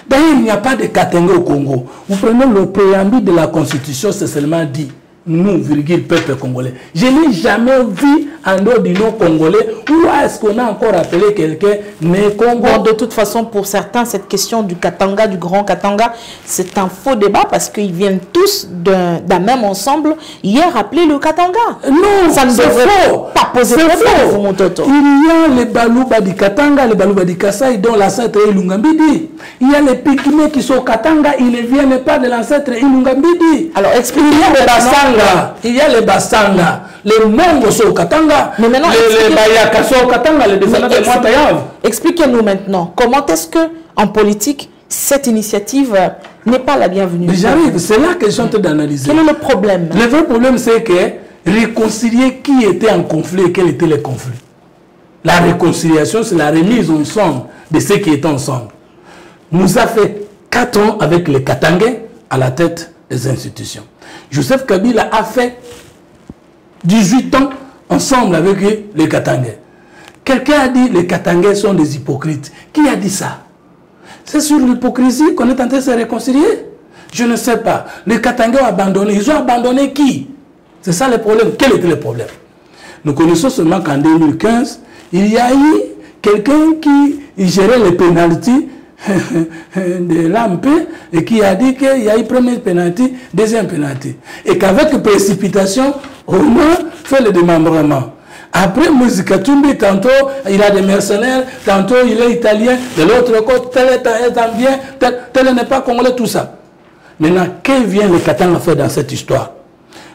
D'ailleurs, il n'y a pas de Katanga au Congo. Vous prenez le préambule de la Constitution, c'est seulement dit nous, virgule, peuple congolais. Je n'ai jamais vu en dehors du nom congolais où est-ce qu'on a encore appelé quelqu'un né Congo. Bon, de toute façon, pour certains, cette question du Katanga, du grand Katanga, c'est un faux débat parce qu'ils viennent tous d'un même ensemble. Hier, appelé le Katanga. Non, ça ne devrait pas poser problème, mon toto. Il y a les Balouba du Katanga, les Balouba du Kassai, dont l'ancêtre est Ilungambidi. Il y a les Pygmées qui sont au Katanga, ils ne viennent pas de l'ancêtre Ilungambidi. Alors, expliquez-moi. Il y a les Basanga, les Mongo sont au Katanga, les Bayaka sont au Katanga, les descendants de Moitayav. Expliquez-nous maintenant, comment est-ce que, en politique, cette initiative n'est pas la bienvenue? J'arrive, c'est là que je suis en train d'analyser. Quel est le problème? Le vrai problème, c'est que réconcilier qui était en conflit et quel était le conflit. La réconciliation, c'est la remise ensemble de ceux qui étaient ensemble. Nous a fait 4 ans avec les Katangais à la tête des institutions. Joseph Kabila a fait 18 ans ensemble avec les Katangais. Quelqu'un a dit que les Katangais sont des hypocrites. Qui a dit ça? C'est sur l'hypocrisie qu'on est en train de se réconcilier? Je ne sais pas. Les Katangais ont abandonné. Ils ont abandonné qui? C'est ça le problème. Quel était le problème? Nous connaissons seulement qu'en 2015, il y a eu quelqu'un qui gérait les pénaltys de l'AMP et qui a dit qu'il y a eu premier pénalty, deuxième pénalty. Et qu'avec précipitation, on a fait le démembrement. Après, Musica Tumbi, tantôt il a des mercenaires, tantôt il est italien, de l'autre côté, tel est ambien, tel n'est pas congolais, tout ça. Maintenant, que vient le Katanga faire dans cette histoire?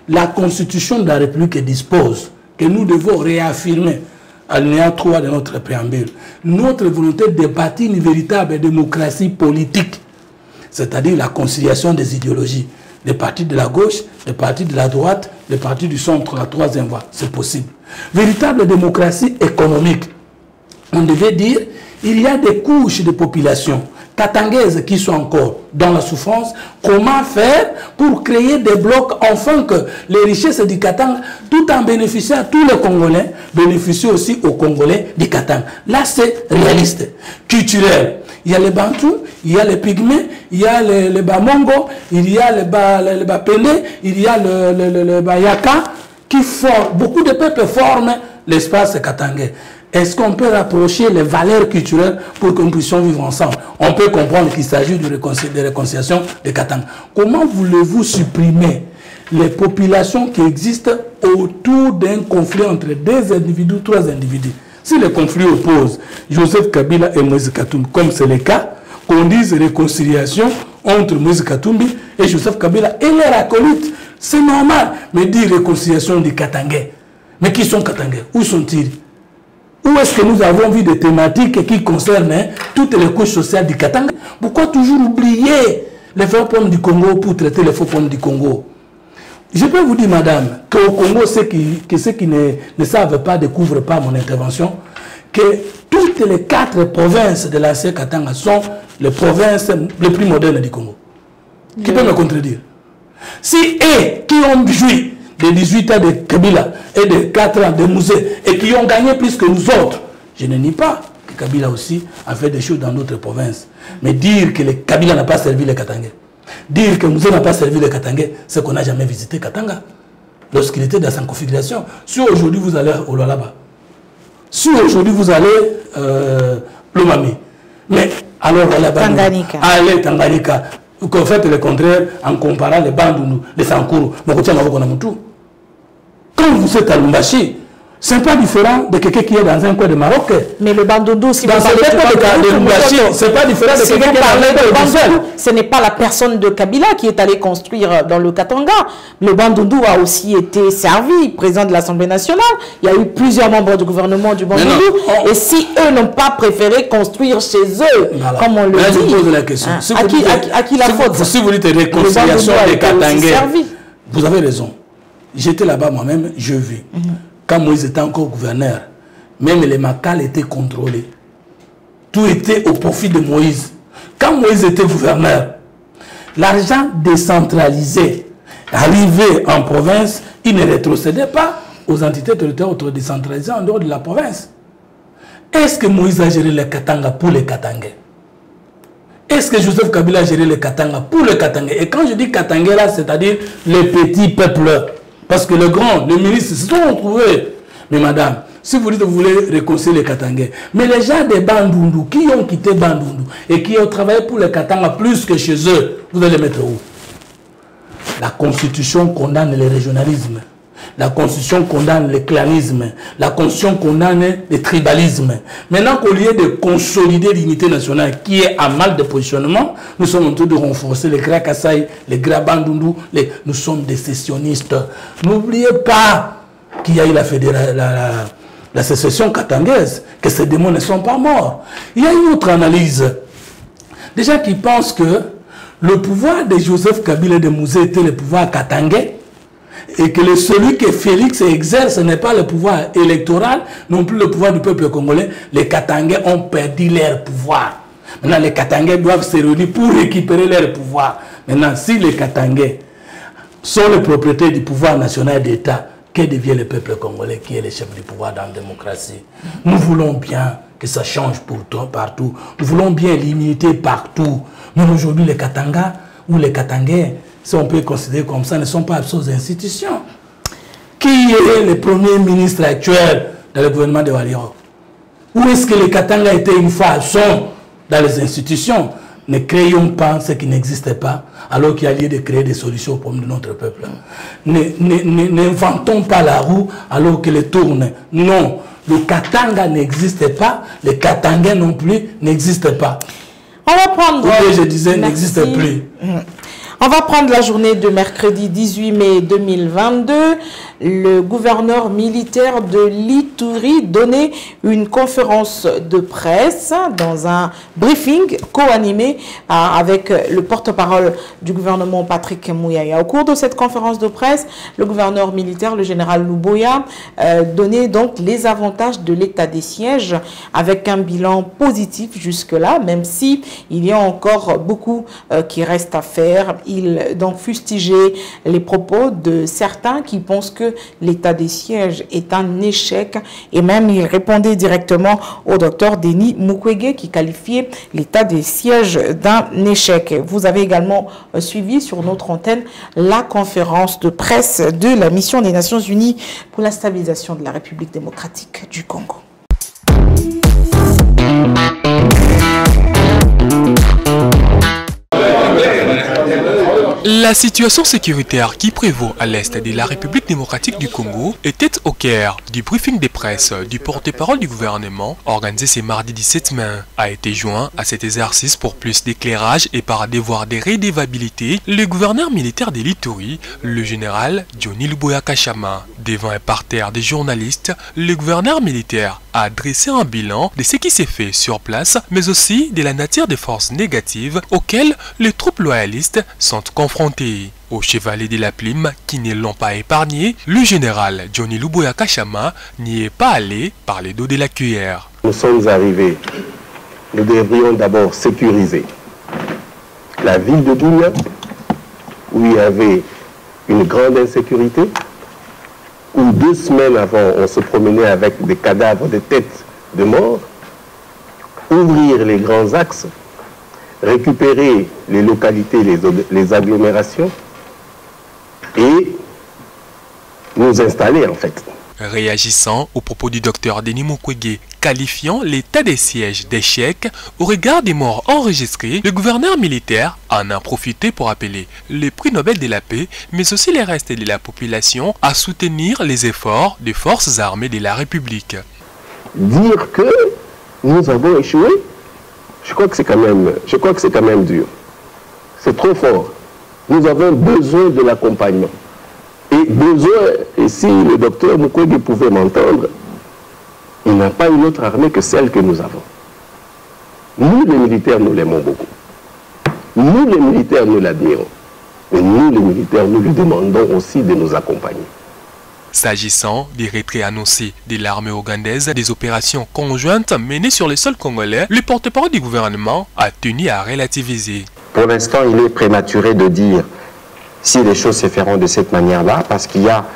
La constitution de la République dispose que nous devons réaffirmer alinéa 3 de notre préambule, notre volonté de bâtir une véritable démocratie politique, c'est-à-dire la conciliation des idéologies, les partis de la gauche, les partis de la droite, les partis du centre, la troisième voie, c'est possible. Véritable démocratie économique, on devait dire, il y a des couches de population katangaises qui sont encore dans la souffrance. Comment faire pour créer des blocs afin que les richesses du Katanga, tout en bénéficiant à tous les Congolais, bénéficient aussi aux Congolais du Katanga. Là, c'est réaliste, culturel. Il y a les Bantous, il y a les Pygmées, il y a les Bamongo, il y a les Bapélé, il y a le Bayaka, qui forment, beaucoup de peuples forment l'espace katangais. est-ce qu'on peut rapprocher les valeurs culturelles pour que nous puissions vivre ensemble? On peut comprendre qu'il s'agit de réconciliation de Katanga. Comment voulez-vous supprimer les populations qui existent autour d'un conflit entre 2 individus, 3 individus? Si le conflit oppose Joseph Kabila et Moïse Katumbi, comme c'est le cas, qu'on dise réconciliation entre Moïse Katumbi et Joseph Kabila et leurs acolytes, c'est normal. Mais dire réconciliation des Katangais, mais qui sont Katangais? Où sont-ils? Où est-ce que nous avons vu des thématiques qui concernent toutes les couches sociales du Katanga? Pourquoi toujours oublier les faux pommes du Congo pour traiter les faux pommes du Congo? Je peux vous dire, madame, qu'au Congo, ceux qui ne savent pas, découvrent pas mon intervention, que toutes les 4 provinces de l'ancien Katanga sont les provinces les plus modernes du Congo. Qui peut me contredire? Si eux qui ont joui de 18 ans de Kabila et de 4 ans de Mouzé et qui ont gagné plus que nous autres, je ne nie pas que Kabila aussi a fait des choses dans d'autres provinces. Mais dire que le Kabila n'a pas servi les Katangais, dire que Mouzé n'a pas servi les Katangais, c'est qu'on n'a jamais visité Katanga lorsqu'il était dans sa configuration. Si aujourd'hui vous allez au Lualaba, si aujourd'hui vous allez Lomami, mais alors Tanganyika. Allez Tanganyika, vous faites le contraire en comparant les Bandundu, les Sankuru, quand vous êtes à Lumbashi, ce n'est pas différent de quelqu'un qui est dans un coin de Maroc. Mais le Bandundu, si dans vous parlez de Lumbashi, ce n'est pas différent de quelqu'un qui est dans Bandundu. Ce n'est pas la personne de Kabila qui est allée construire dans le Katanga. Le Bandundu a aussi été servi, président de l'Assemblée nationale. Il y a eu plusieurs membres du gouvernement du Bandundu. Et si eux n'ont pas préféré construire chez eux, voilà, comme on le dit, je pose la question. Hein, à qui la faute? Si vous dites réconciliation des Katangais, vous avez raison. J'étais là-bas moi-même, je vis. Quand Moïse était encore gouverneur, même les Makal étaient contrôlés. Tout était au profit de Moïse. Quand Moïse était gouverneur, l'argent décentralisé arrivé en province, il ne rétrocédait pas aux entités territoriales décentralisées en dehors de la province. Est-ce que Moïse a géré les Katanga pour les Katangais? Est-ce que Joseph Kabila a géré les Katanga pour les Katangais? Et quand je dis Katangais là, c'est-à-dire les petits peuples. Parce que le grand, les ministres se sont retrouvés. Mais madame, si vous dites que vous voulez réconcilier les Katangais, mais les gens des Bandundu qui ont quitté Bandundu et qui ont travaillé pour les Katanga plus que chez eux, vous allez les mettre où? La Constitution condamne le régionalisme. La Constitution condamne le clanisme. La Constitution condamne le tribalisme. Maintenant qu'au lieu de consolider l'unité nationale qui est à mal de positionnement, nous sommes en train de renforcer les Gras Kasaï, les Gras Bandundu, nous sommes des sécessionnistes. N'oubliez pas qu'il y a eu la sécession katangaise, que ces démons ne sont pas morts. Il y a une autre analyse. Des gens qui pensent que le pouvoir de Joseph Kabila et de Mouzé était le pouvoir katangais, et que celui que Félix exerce n'est pas le pouvoir électoral, non plus le pouvoir du peuple congolais. Les Katangais ont perdu leur pouvoir. Maintenant, les Katangais doivent se réunir pour récupérer leur pouvoir. Maintenant, si les Katangais sont les propriétaires du pouvoir national d'État, que devient le peuple congolais qui est le chef du pouvoir dans la démocratie? Nous voulons bien que ça change partout. Nous voulons bien l'unité partout. Mais aujourd'hui, les Katanga ou les Katangais, si on peut considérer comme ça, ne sont pas absents aux institutions. Qui est le premier ministre actuel dans le gouvernement de Waliro? Où est-ce que les Katanga étaient une fois absents dans les institutions? Ne créons pas ce qui n'existe pas, alors qu'il y a lieu de créer des solutions aux problèmes de notre peuple. N'inventons pas la roue alors qu'elle tourne. Non, le Katanga n'existe pas, les Katangais non plus n'existent pas. On va prendre... Oui, je disais, n'existe plus. On va prendre la journée de mercredi 18 mai 2022. Le gouverneur militaire de l'Ituri donnait une conférence de presse dans un briefing co-animé avec le porte-parole du gouvernement Patrick Mouyaya. Au cours de cette conférence de presse, le gouverneur militaire, le général Luboya, donnait donc les avantages de l'état des sièges avec un bilan positif jusque-là, même si il y a encore beaucoup qui reste à faire. Il donc fustigeait les propos de certains qui pensent que l'état des sièges est un échec, et même il répondait directement au docteur Denis Mukwege qui qualifiait l'état des sièges d'un échec. Vous avez également suivi sur notre antenne la conférence de presse de la mission des Nations Unies pour la stabilisation de la République démocratique du Congo. La situation sécuritaire qui prévaut à l'est de la République démocratique du Congo était au cœur du briefing de presse du porte-parole du gouvernement organisé ce mardi 17 mai. A été joint à cet exercice pour plus d'éclairage et par devoir de redevabilité le gouverneur militaire de l'Ituri, le général Johnny Luboya Kachama. Devant un parterre de journalistes, le gouverneur militaire a dressé un bilan de ce qui s'est fait sur place, mais aussi de la nature des forces négatives auxquelles les troupes loyalistes sont confrontées. Aux chevaliers de la plume qui ne l'ont pas épargné, le général Johnny Luboya Kachama n'y est pas allé par les dos de la cuillère. Nous sommes arrivés, nous devrions d'abord sécuriser la ville de Dounia, où il y avait une grande insécurité, où 2 semaines avant, on se promenait avec des cadavres, des têtes de morts, ouvrir les grands axes, récupérer les localités, les agglomérations, et nous installer en fait. Réagissant aux propos du docteur Denis Mukwege, qualifiant l'état des sièges d'échec au regard des morts enregistrés, le gouverneur militaire en a profité pour appeler le prix Nobel de la paix, mais aussi les restes de la population à soutenir les efforts des forces armées de la République. Dire que nous avons échoué, je crois que c'est quand même dur. C'est trop fort. Nous avons besoin de l'accompagnement. Et si le docteur Mukwege pouvait m'entendre, il n'a pas une autre armée que celle que nous avons. Nous, les militaires, nous l'aimons beaucoup. Nous, les militaires, nous l'admirons. Mais nous, les militaires, nous lui demandons aussi de nous accompagner. S'agissant des retraits annoncés de l'armée ougandaise des opérations conjointes menées sur le sol congolais, le porte-parole du gouvernement a tenu à relativiser. Pour l'instant, il est prématuré de dire si les choses se feront de cette manière-là, parce qu'il y a,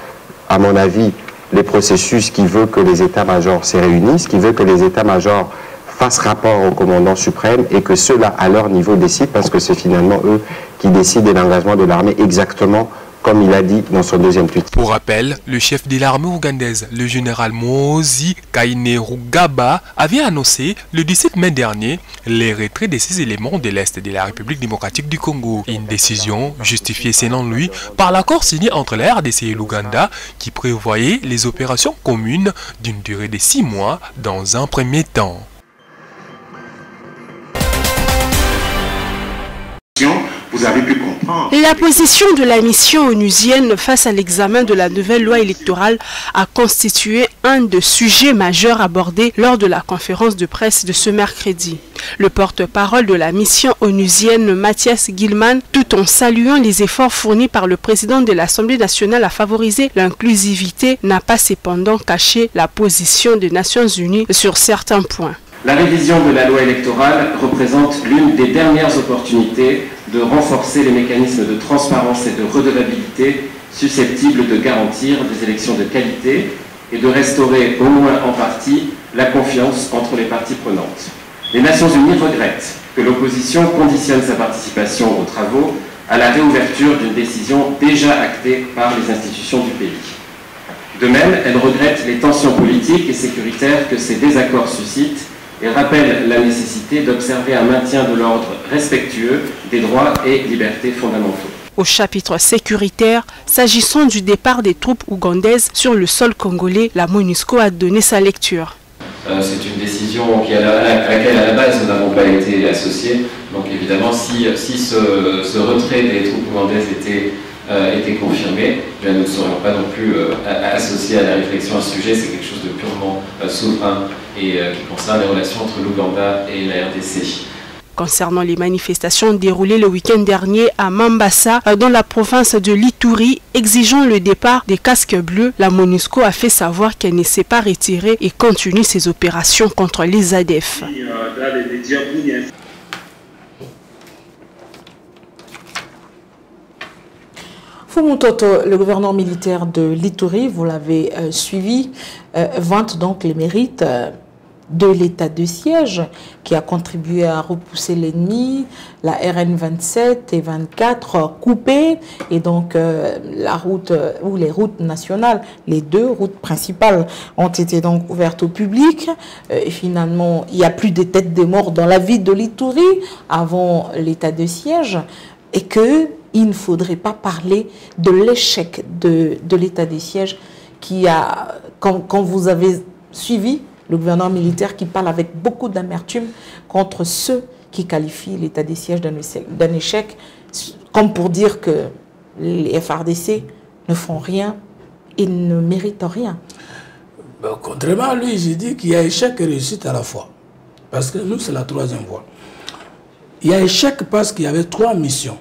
à mon avis, les processus qui veulent que les états-majors se réunissent, qui veulent que les états-majors fassent rapport au commandant suprême et que ceux-là, à leur niveau, décident, parce que c'est finalement eux qui décident de l'engagement de l'armée exactement comme il a dit dans son deuxième tweet. Pour rappel, le chef de l'armée ougandaise, le général Mozi Kainerugaba, avait annoncé le 17 mai dernier les retraits de ces éléments de l'Est de la République démocratique du Congo. Une décision justifiée selon lui par l'accord signé entre la RDC et l'Ouganda qui prévoyait les opérations communes d'une durée de 6 mois dans un premier temps. Vous avez pu comprendre. La position de la mission onusienne face à l'examen de la nouvelle loi électorale a constitué un des sujets majeurs abordés lors de la conférence de presse de ce mercredi. Le porte-parole de la mission onusienne, Mathias Gilman, tout en saluant les efforts fournis par le président de l'Assemblée nationale à favoriser l'inclusivité, n'a pas cependant caché la position des Nations unies sur certains points. La révision de la loi électorale représente l'une des dernières opportunités de renforcer les mécanismes de transparence et de redevabilité susceptibles de garantir des élections de qualité et de restaurer au moins en partie la confiance entre les parties prenantes. Les Nations unies regrettent que l'opposition conditionne sa participation aux travaux à la réouverture d'une décision déjà actée par les institutions du pays. De même, elle regrette les tensions politiques et sécuritaires que ces désaccords suscitent et rappelle la nécessité d'observer un maintien de l'ordre respectueux des droits et libertés fondamentaux. Au chapitre sécuritaire, s'agissant du départ des troupes ougandaises sur le sol congolais, la MONUSCO a donné sa lecture. C'est une décision à laquelle à la base nous n'avons pas été associés. Donc évidemment, si ce retrait des troupes ougandaises était confirmé, nous ne serions pas non plus associés à la réflexion à ce sujet. C'est quelque chose de purement souverain et qui concerne les relations entre l'Ouganda et la RDC. Concernant les manifestations déroulées le week-end dernier à Mambasa, dans la province de l'Ituri, exigeant le départ des casques bleus, la MONUSCO a fait savoir qu'elle ne s'est pas retirée et continue ses opérations contre les ADF. Fumutoto, le gouverneur militaire de l'Ituri, vous l'avez suivi, vante donc les mérites de l'état de siège qui a contribué à repousser l'ennemi, la RN 27 et 24 coupées et donc la route ou les routes nationales, les 2 routes principales ont été donc ouvertes au public. Et finalement, il n'y a plus de têtes de mort dans la ville de l'Ituri avant l'état de siège et que il ne faudrait pas parler de l'échec de l'état des sièges qui a, quand vous avez suivi le gouvernement militaire qui parle avec beaucoup d'amertume contre ceux qui qualifient l'état des sièges d'un échec, comme pour dire que les FARDC ne font rien et ne méritent rien. Ben, contrairement à lui, j'ai dit qu'il y a échec et réussite à la fois. Parce que nous, c'est la troisième voie. Il y a échec parce qu'il y avait 3 missions.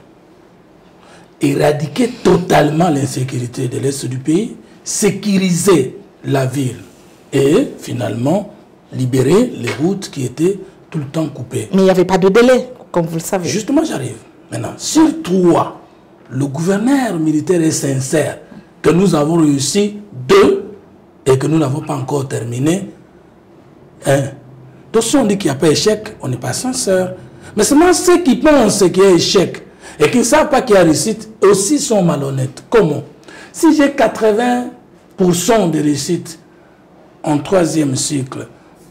Éradiquer totalement l'insécurité de l'Est du pays, sécuriser la ville et finalement libérer les routes qui étaient tout le temps coupées. Mais il n'y avait pas de délai, comme vous le savez. Justement, j'arrive. Maintenant, sur 3, le gouverneur militaire est sincère que nous avons réussi 2 et que nous n'avons pas encore terminé 1. Donc si on dit qu'il n'y a pas échec, on n'est pas sincère. Mais seulement ceux qui pensent qu'il y a échec et qui ne savent pas qu'il y a réussite aussi sont malhonnêtes. Comment? Si j'ai 80% de réussite en 3e cycle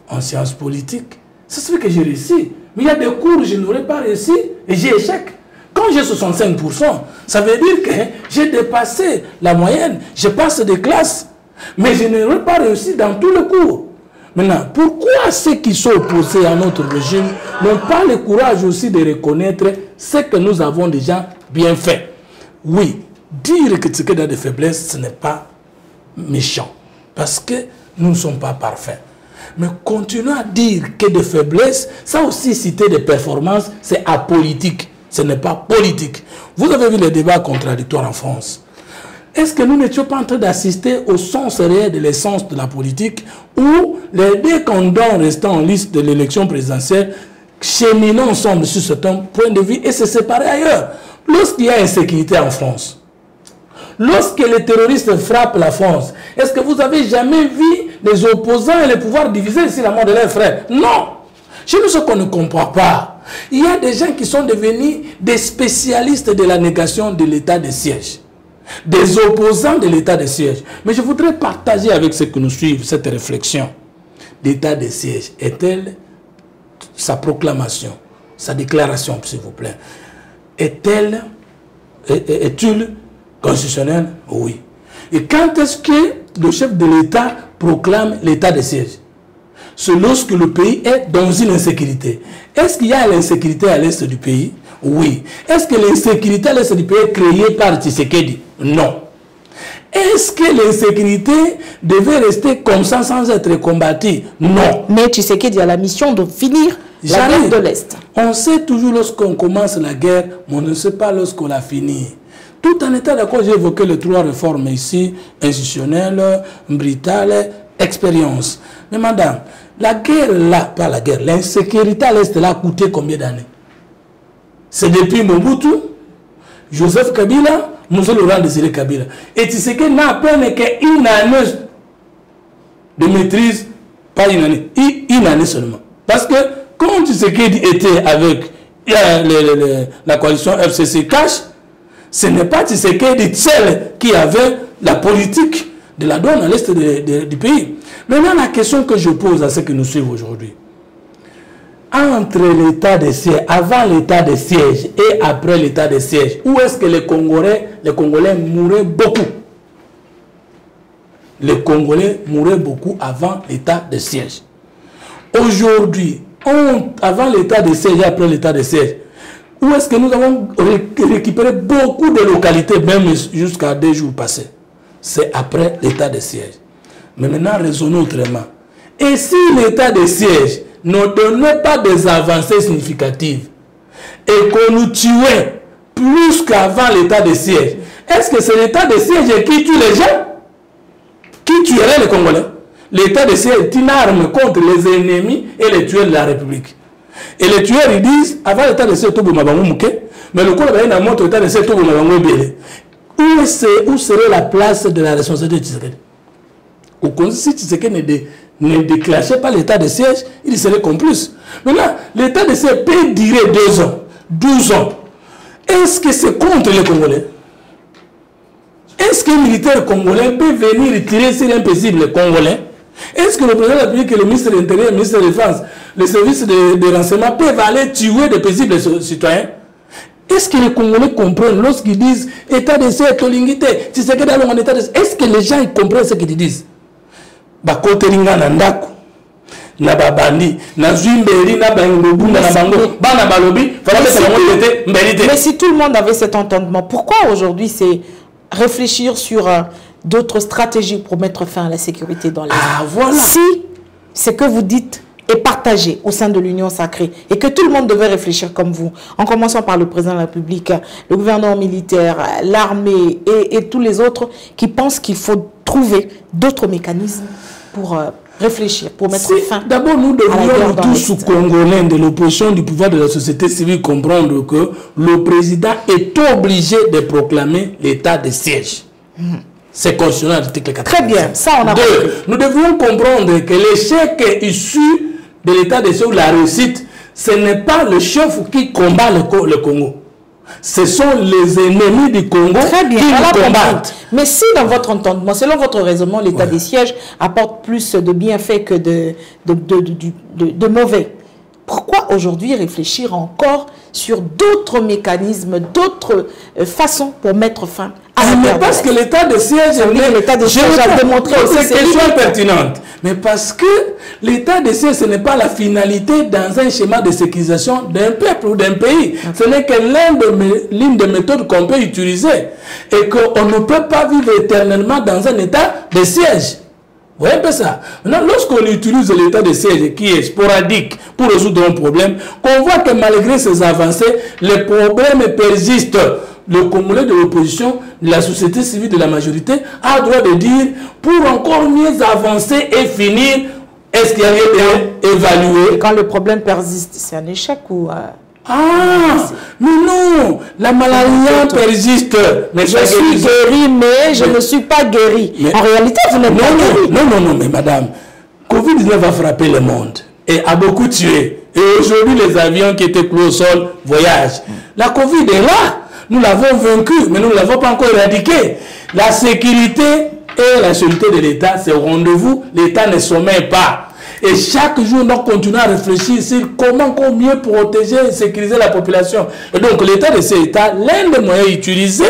en sciences politiques, ça se fait que j'ai réussi. Mais il y a des cours où je n'aurais pas réussi et j'ai échec. Quand j'ai 65%, ça veut dire que j'ai dépassé la moyenne. Je passe des classes, mais je n'aurais pas réussi dans tous les cours. Maintenant, pourquoi ceux qui sont opposés à notre régime n'ont pas le courage aussi de reconnaître ce que nous avons déjà bien fait? Oui, dire que Tshisekedi a des faiblesses, ce n'est pas méchant, parce que nous ne sommes pas parfaits. Mais continuer à dire que des faiblesses, ça aussi citer des performances, c'est apolitique, ce n'est pas politique. Vous avez vu les débats contradictoires en France. Est-ce que nous n'étions pas en train d'assister au sens réel de l'essence de la politique où les 2 candidats restant en liste de l'élection présidentielle cheminant ensemble sur certains points de vue et se séparer ailleurs? Lorsqu'il y a insécurité en France, lorsque les terroristes frappent la France, est-ce que vous avez jamais vu les opposants et les pouvoirs divisés ici la mort de leurs frères? Non. Chez nous, ce qu'on ne comprend pas, il y a des gens qui sont devenus des spécialistes de la négation de l'état de siège, des opposants de l'état de siège. Mais je voudrais partager avec ceux qui nous suivent cette réflexion. L'état de siège est-elle sa proclamation, sa déclaration, s'il vous plaît, est-il constitutionnel? Oui. Et quand est-ce que le chef de l'État proclame l'état de siège? C'est lorsque le pays est dans une insécurité. Est-ce qu'il y a l'insécurité à l'est du pays? Oui. Est-ce que l'insécurité à l'est du pays est créée par Tshisekedi? Non. Est-ce que l'insécurité devait rester comme ça sans être combattue? Non. Mais Tshisekedi a la mission de finir la guerre de l'Est. On sait toujours lorsqu'on commence la guerre, mais on ne sait pas lorsqu'on la finit. Tout en état d'accord, j'ai évoqué les 3 réformes ici, institutionnelles, brutales, expérience. Mais madame, la guerre là, pas la guerre, l'insécurité à l'Est là a coûté combien d'années? C'est depuis Mobutu, Joseph Kabila, Moussa Laurent Désiré Kabila. Et Tshisekedi n'a à peine qu'une année de maîtrise, pas une année, une année seulement. Parce que quand Tshisekedi était avec la coalition FCC Cash, ce n'est pas Tshisekedi seul qui avait la politique de la douane à l'est du pays. Maintenant, la question que je pose à ceux qui nous suivent aujourd'hui, entre l'état de siège, avant l'état de siège et après l'état de siège, où est-ce que les Congolais mouraient beaucoup? Les Congolais mouraient beaucoup avant l'état de siège. Aujourd'hui, avant l'état de siège et après l'état de siège, où est-ce que nous avons récupéré beaucoup de localités, même jusqu'à 2 jours passés? C'est après l'état de siège. Mais maintenant, raisonnons autrement. Et si l'état de siège ne donnait pas des avancées significatives et qu'on nous tuait plus qu'avant l'état de siège, est-ce que c'est l'état de siège qui tue les gens? Qui tuerait les Congolais? L'état de siège est une arme contre les ennemis et les tueurs de la République. Et les tueurs, ils disent, avant l'état de siège, mais le coup, il y a un montre l'état de siège, où serait la place de la responsabilité de Tshisekedi? Au contraire, si Tshisekedi ne déclenchait pas l'état de siège, il serait complice. Maintenant, l'état de siège peut durer 2 ans, 12 ans. Est-ce que c'est contre les Congolais? Est-ce qu'un militaire congolais peut venir tirer sur un paisible congolais? Est-ce que le président de la République, le ministre de l'Intérieur, le ministre de la Défense, les services de renseignement peuvent aller tuer des paisibles citoyens? Est-ce que les Congolais comprennent lorsqu'ils disent état de siège, tolingité, si c'est que dans l'état de siège, est-ce que les gens ils comprennent ce qu'ils disent? Bakoteringa nandako. Na babandi na zuimbeli na bangobunda na bango bana balobi mais si tout le monde avait cet entendement, pourquoi aujourd'hui c'est réfléchir sur d'autres stratégies pour mettre fin à la sécurité dans les voilà. Si ce que vous dites est partagé au sein de l'Union sacrée et que tout le monde devait réfléchir comme vous, en commençant par le président de la République, le gouvernement militaire, l'armée et tous les autres qui pensent qu'il faut trouver d'autres mécanismes pour réfléchir, pour mettre fin. D'abord, nous devrions tous, Congolais de l'opposition du pouvoir de la société civile, comprendre que le président est obligé de proclamer l'état de siège. C'est constitutionnel à l'article 4. Très bien, ça on a compris. Nous devrions comprendre que l'échec issu de l'état de siège ou la réussite, ce n'est pas le chef qui combat le Congo. Ce sont les ennemis du Congo qui le combattent. Mais si dans votre entendement, selon votre raisonnement, l'état des sièges apporte plus de bienfaits que de mauvais, pourquoi aujourd'hui réfléchir encore sur d'autres mécanismes, d'autres façons pour mettre fin à la guerre? Parce que l'état de siège, a démontré cette question pertinente. Mais parce que l'état de siège, ce n'est pas la finalité dans un schéma de sécurisation d'un peuple ou d'un pays. Ce n'est que l'une des méthodes qu'on peut utiliser. Et qu'on ne peut pas vivre éternellement dans un état de siège. Vous voyez un peu ça? Maintenant, lorsqu'on utilise l'état de siège qui est sporadique pour résoudre un problème, on voit que malgré ces avancées, les problèmes persistent. Le Congolais de l'opposition, la société civile de la majorité, a le droit de dire, pour encore mieux avancer et finir, est-ce qu'il y a été évalué? Et quand le problème persiste, c'est un échec ou... mais non, la maladie persiste. Mais je suis guéri, mais je ne suis pas guéri. En réalité, vous n'êtes pas guéri. Non, mais madame, Covid-19 a frappé le monde et a beaucoup tué. Et aujourd'hui, les avions qui étaient cloués au sol voyagent. La Covid est là. Nous l'avons vaincu, mais nous ne l'avons pas encore éradiqué. La sécurité et la sécurité de l'État, c'est au rendez-vous. L'État ne sommeille pas. Et chaque jour, nous continuons à réfléchir sur comment mieux protéger et sécuriser la population. Et donc, l'État de cet État, l'un des moyens utilisés,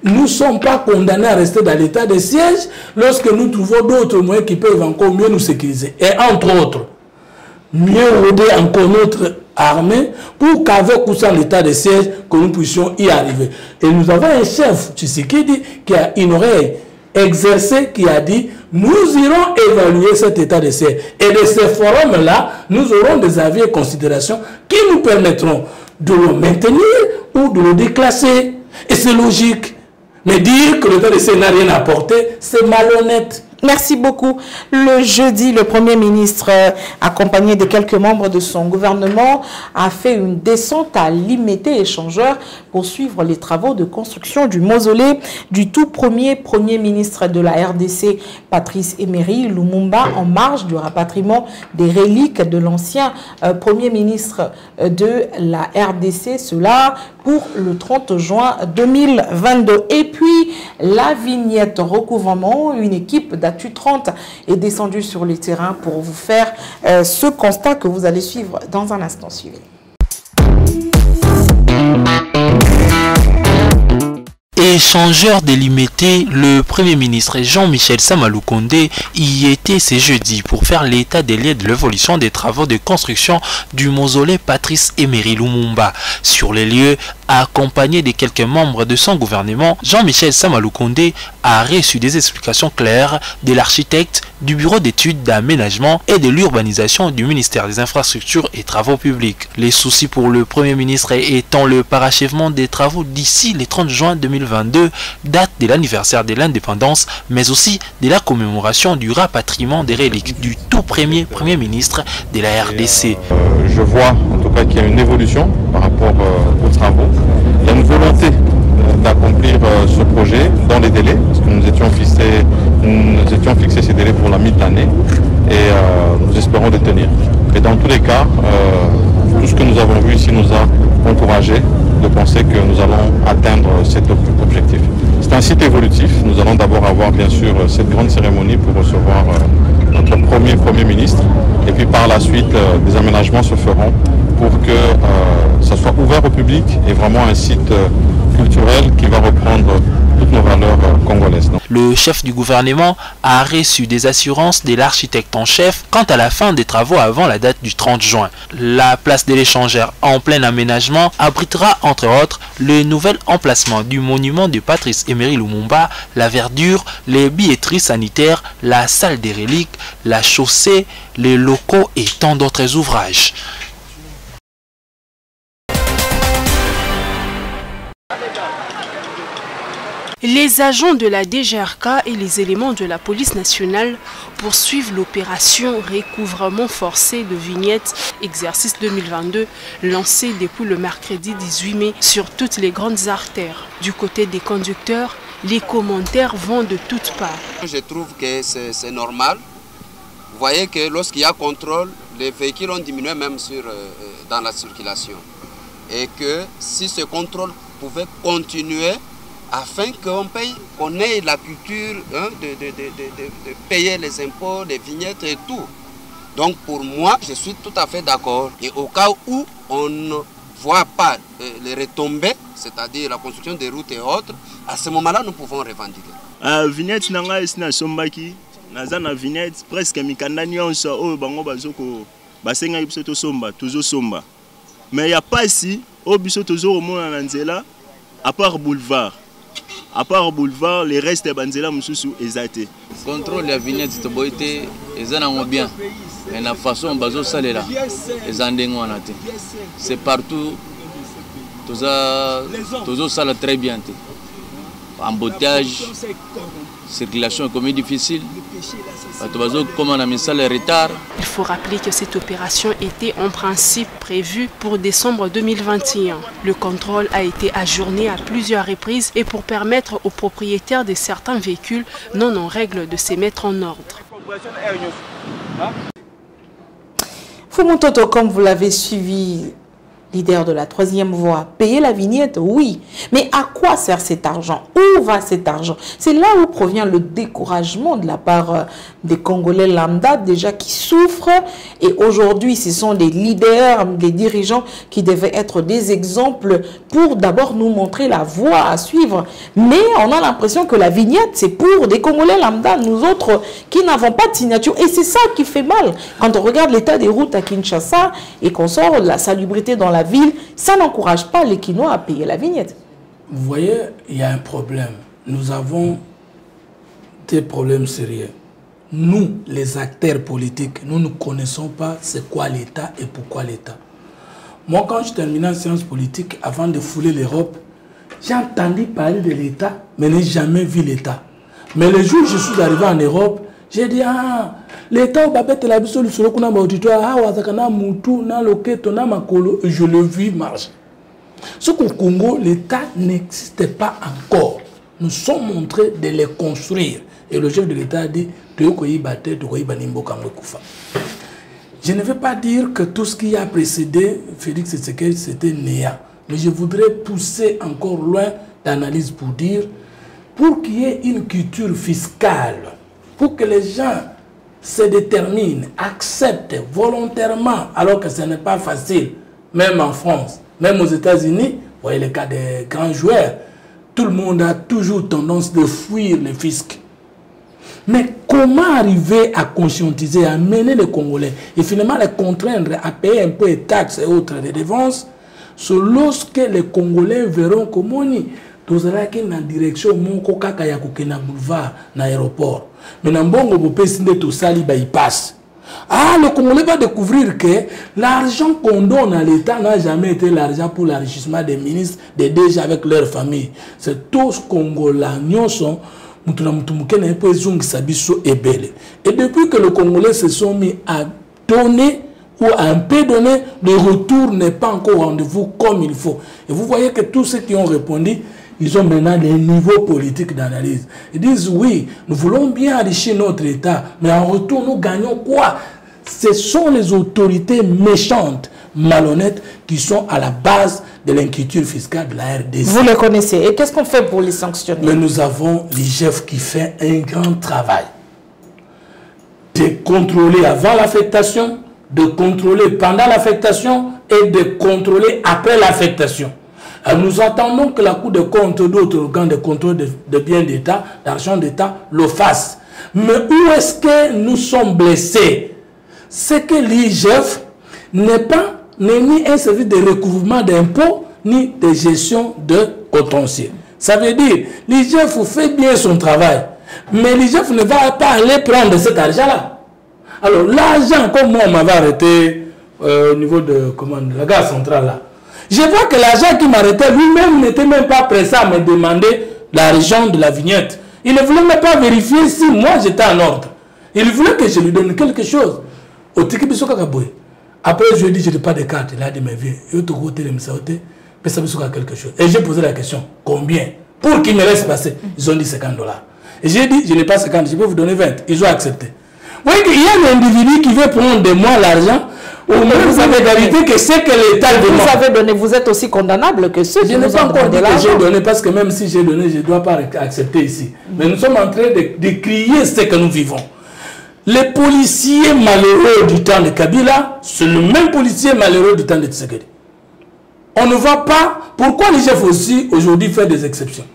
nous ne sommes pas condamnés à rester dans l'état de siège lorsque nous trouvons d'autres moyens qui peuvent encore mieux nous sécuriser. Et entre autres, mieux roder encore notre armée pour qu'avec ou sans l'état de siège, que nous puissions y arriver. Et nous avons un chef, Tshisekedi, qui a une oreille exercée, qui a dit, nous irons évaluer cet état de siège. Et de ces forums-là, nous aurons des avis et considérations qui nous permettront de le maintenir ou de le déclasser. Et c'est logique. Mais dire que l'état de siège n'a rien apporté, c'est malhonnête. Merci beaucoup. Le jeudi, le Premier ministre, accompagné de quelques membres de son gouvernement, a fait une descente à Limete Échangeur pour suivre les travaux de construction du mausolée du tout premier ministre de la RDC, Patrice Emery Lumumba, en marge du rapatriement des reliques de l'ancien Premier ministre de la RDC, cela pour le 30 juin 2022. Et puis, la vignette recouvrement, une équipe d'Atu 30 est descendue sur le terrain pour vous faire ce constat que vous allez suivre dans un instant suivi. Échangeur délimité, le Premier ministre Jean-Michel Samaloukonde y était ce jeudi pour faire l'état des lieux de l'évolution des travaux de construction du mausolée Patrice Emery Lumumba. Sur les lieux, accompagné de quelques membres de son gouvernement, Jean-Michel Samaloukonde a reçu des explications claires de l'architecte du bureau d'études d'aménagement et de l'urbanisation du ministère des Infrastructures et Travaux Publics. Les soucis pour le Premier ministre étant le parachèvement des travaux d'ici le 30 juin 2022, date de l'anniversaire de l'indépendance, mais aussi de la commémoration du rapatriement des reliques du tout premier ministre de la RDC. Je vois en tout cas qu'il y a une évolution par rapport aux travaux. Il y a une volonté d'accomplir ce projet dans les délais, parce que nous étions fixés ces délais pour la mi-année et nous espérons les tenir. Mais dans tous les cas, tout ce que nous avons vu ici nous a encouragé de penser que nous allons atteindre cet objectif. C'est un site évolutif. Nous allons d'abord avoir bien sûr cette grande cérémonie pour recevoir notre Premier ministre et puis par la suite des aménagements se feront pour que ça soit ouvert au public et vraiment un site culturel qui va reprendre toutes nos valeurs congolaises. Le chef du gouvernement a reçu des assurances de l'architecte en chef quant à la fin des travaux avant la date du 30 juin. La place de l'Échangère en plein aménagement abritera entre autres le nouvel emplacement du monument de Patrice Emery Lumumba, la verdure, les billetteries sanitaires, la salle des reliques, la chaussée, les locaux et tant d'autres ouvrages. Les agents de la DGRK et les éléments de la police nationale poursuivent l'opération recouvrement forcé de vignettes exercice 2022 lancée depuis le mercredi 18 mai sur toutes les grandes artères. Du côté des conducteurs, les commentaires vont de toutes parts. Je trouve que c'est normal. Vous voyez que lorsqu'il y a contrôle, les véhicules ont diminué même dans la circulation. Et que si ce contrôle pouvait continuer, afin qu'on ait la culture de payer les impôts, les vignettes et tout. Donc pour moi, je suis tout à fait d'accord. Et au cas où on ne voit pas les retombées, c'est-à-dire la construction des routes et autres, à ce moment-là, nous pouvons revendiquer. Vignette nanga esina sombaki, nazana vignette presque mikanda nyonso oyo bango bazoko basenga biso to somba, toujours somba. Mais il y a pas ici au biso toujours au monde na nzela à part boulevard. À part boulevard, les restes de Banzela Moussou exacté. Contrôle la vignette de Boïté, ils en ont bien. Mais la façon dont ils sont là, ils en ont. C'est partout, tout ça très bien. Embouteillage, circulation est difficile. Il faut rappeler que cette opération était en principe prévue pour décembre 2021. Le contrôle a été ajourné à plusieurs reprises et pour permettre aux propriétaires de certains véhicules non en règle de se mettre en ordre. Foumontoto, comme vous l'avez suivi, leader de la troisième voie, payer la vignette, oui. Mais à quoi sert cet argent? Où va cet argent? C'est là où provient le découragement de la part des Congolais lambda, déjà qui souffrent. Et aujourd'hui, ce sont des leaders, des dirigeants qui devaient être des exemples pour d'abord nous montrer la voie à suivre. Mais on a l'impression que la vignette, c'est pour des Congolais lambda, nous autres qui n'avons pas de signature. Et c'est ça qui fait mal. Quand on regarde l'état des routes à Kinshasa et qu'on sort de la salubrité dans la ville, ça n'encourage pas les Kinois à payer la vignette. Vous voyez, il y a un problème. Nous avons des problèmes sérieux. Nous, les acteurs politiques, nous ne connaissons pas c'est quoi l'État et pourquoi l'État. Moi, quand je terminais en sciences politiques, avant de fouler l'Europe, j'ai entendu parler de l'État, mais n'ai jamais vu l'État. Mais le jour où je suis arrivé en Europe, j'ai dit, ah, l'État, je le vis marche. Ce qu'au Congo, l'État n'existait pas encore. Nous sommes montrés de les construire. Et le chef de l'État a dit, je ne veux pas dire que tout ce qui a précédé Félix Tshisekedi, c'était néant. Mais je voudrais pousser encore loin d'analyse pour dire, pour qu'il y ait une culture fiscale, pour que les gens se déterminent, acceptent volontairement, alors que ce n'est pas facile, même en France, même aux États-Unis, vous voyez le cas des grands joueurs, tout le monde a toujours tendance de fuir le fisc. Mais comment arriver à conscientiser, à mener les Congolais et finalement les contraindre à payer un peu de taxes et autres dépenses, c'est lorsque les Congolais verront comment tous qui dans la direction moko kaka ya kokena boulevard na aéroport. Mais dans bongo bopesinde to sali ba y passe. Ah, le Congolais va découvrir que l'argent qu'on donne à l'État n'a jamais été l'argent pour l'enrichissement des ministres, des DG avec leur famille. C'est tous Congolais nyonso mutuna mutumuke na epo ezungi sabiso ebele. Et depuis que les Congolais se sont mis à donner ou à un peu donner, le retour n'est pas encore au rendez-vous comme il faut. Et vous voyez que tous ceux qui ont répondu, ils ont maintenant des niveaux politiques d'analyse. Ils disent oui, nous voulons bien enrichir notre État, mais en retour, nous gagnons quoi? Ce sont les autorités méchantes, malhonnêtes, qui sont à la base de l'inquiétude fiscale de la RDC. Vous les connaissez. Et qu'est-ce qu'on fait pour les sanctionner? Mais nous avons l'IGF qui fait un grand travail de contrôler avant l'affectation, de contrôler pendant l'affectation, est de contrôler après l'affectation. Nous attendons que la Cour des comptes ou d'autres organes de contrôle de biens d'État, d'argent d'État, le fassent. Mais où est-ce que nous sommes blessés? C'est que l'IGF n'est ni un service de recouvrement d'impôts, ni de gestion de contentieux. Ça veut dire, l'IGF fait bien son travail, mais l'IGF ne va pas aller prendre cet argent-là. Alors, l'argent, comme moi, on m'avait arrêté au niveau de la gare centrale, là. Je vois que l'agent qui m'arrêtait lui-même n'était même pas pressé à me demander l'argent de la vignette. Il ne voulait même pas vérifier si moi j'étais en ordre. Il voulait que je lui donne quelque chose. Après, je lui ai dit, je n'ai pas de carte. Il a dit, mais viens, je te quelque chose. Et j'ai posé la question, combien? Pour qu'il me laisse passer. Ils ont dit $50. Et j'ai dit, je n'ai pas 50, je peux vous donner 20. Ils ont accepté. Vous voyez qu'il y a un individu qui veut prendre de moi l'argent. Vous avez vérité que c'est que l'État demande. Vous avez donné, vous êtes aussi condamnable que ceux qui nous ont demandé l'argent. Je n'ai pas encore dit que j'ai donné, parce que même si j'ai donné, je ne dois pas accepter ici. Mais nous sommes en train de crier ce que nous vivons. Les policiers malheureux du temps de Kabila, c'est le même policier malheureux du temps de Tshisekedi. On ne voit pas pourquoi l'IGF aussi aujourd'hui fait des exceptions.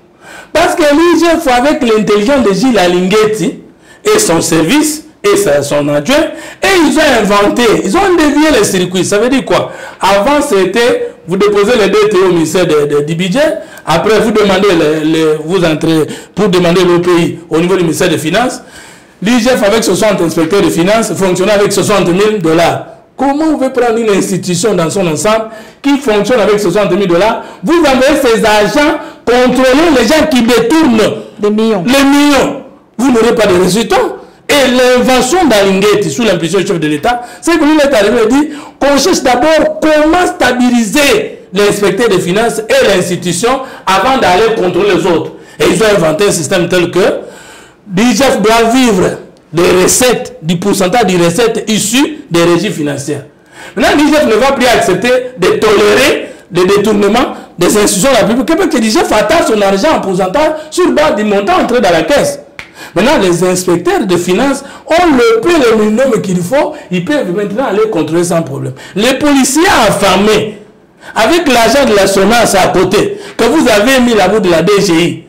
Parce que l'IGF, avec l'intelligence de Gilles Alinguetti et son service, et son adjoint, et ils ont inventé, ils ont dévié les circuits. Ça veut dire quoi? Avant, c'était, vous déposez les DTO au ministère du budget, après vous demandez, vous entrez pour demander le pays au niveau du ministère des Finances. L'IGF avec 60 inspecteurs de finances fonctionne avec $60 000. Comment vous pouvez prendre une institution dans son ensemble qui fonctionne avec $60 000? Vous envoyez ces agents contrôler les gens qui détournent des millions. Les millions. Vous n'aurez pas de résultats. Et l'invention d'Alinguetti sous l'impulsion du chef de l'État, c'est que lui est arrivé et dit qu'on cherche d'abord comment stabiliser l'inspecteur des finances et l'institution avant d'aller contrôler les autres. Et ils ont inventé un système tel que l'IGF doit vivre des recettes, du pourcentage des recettes issues des régies financières. Maintenant, l'IGF ne va plus accepter de tolérer les détournements des institutions de la République. Parce que l'IGF attend son argent en pourcentage sur base du montant entré dans la caisse. Maintenant, les inspecteurs de finances ont le prix le minimum qu'il faut. Ils peuvent maintenant aller contrôler sans problème. Les policiers affamés, avec l'argent de la SONAS à côté, que vous avez mis la bout de la DGI,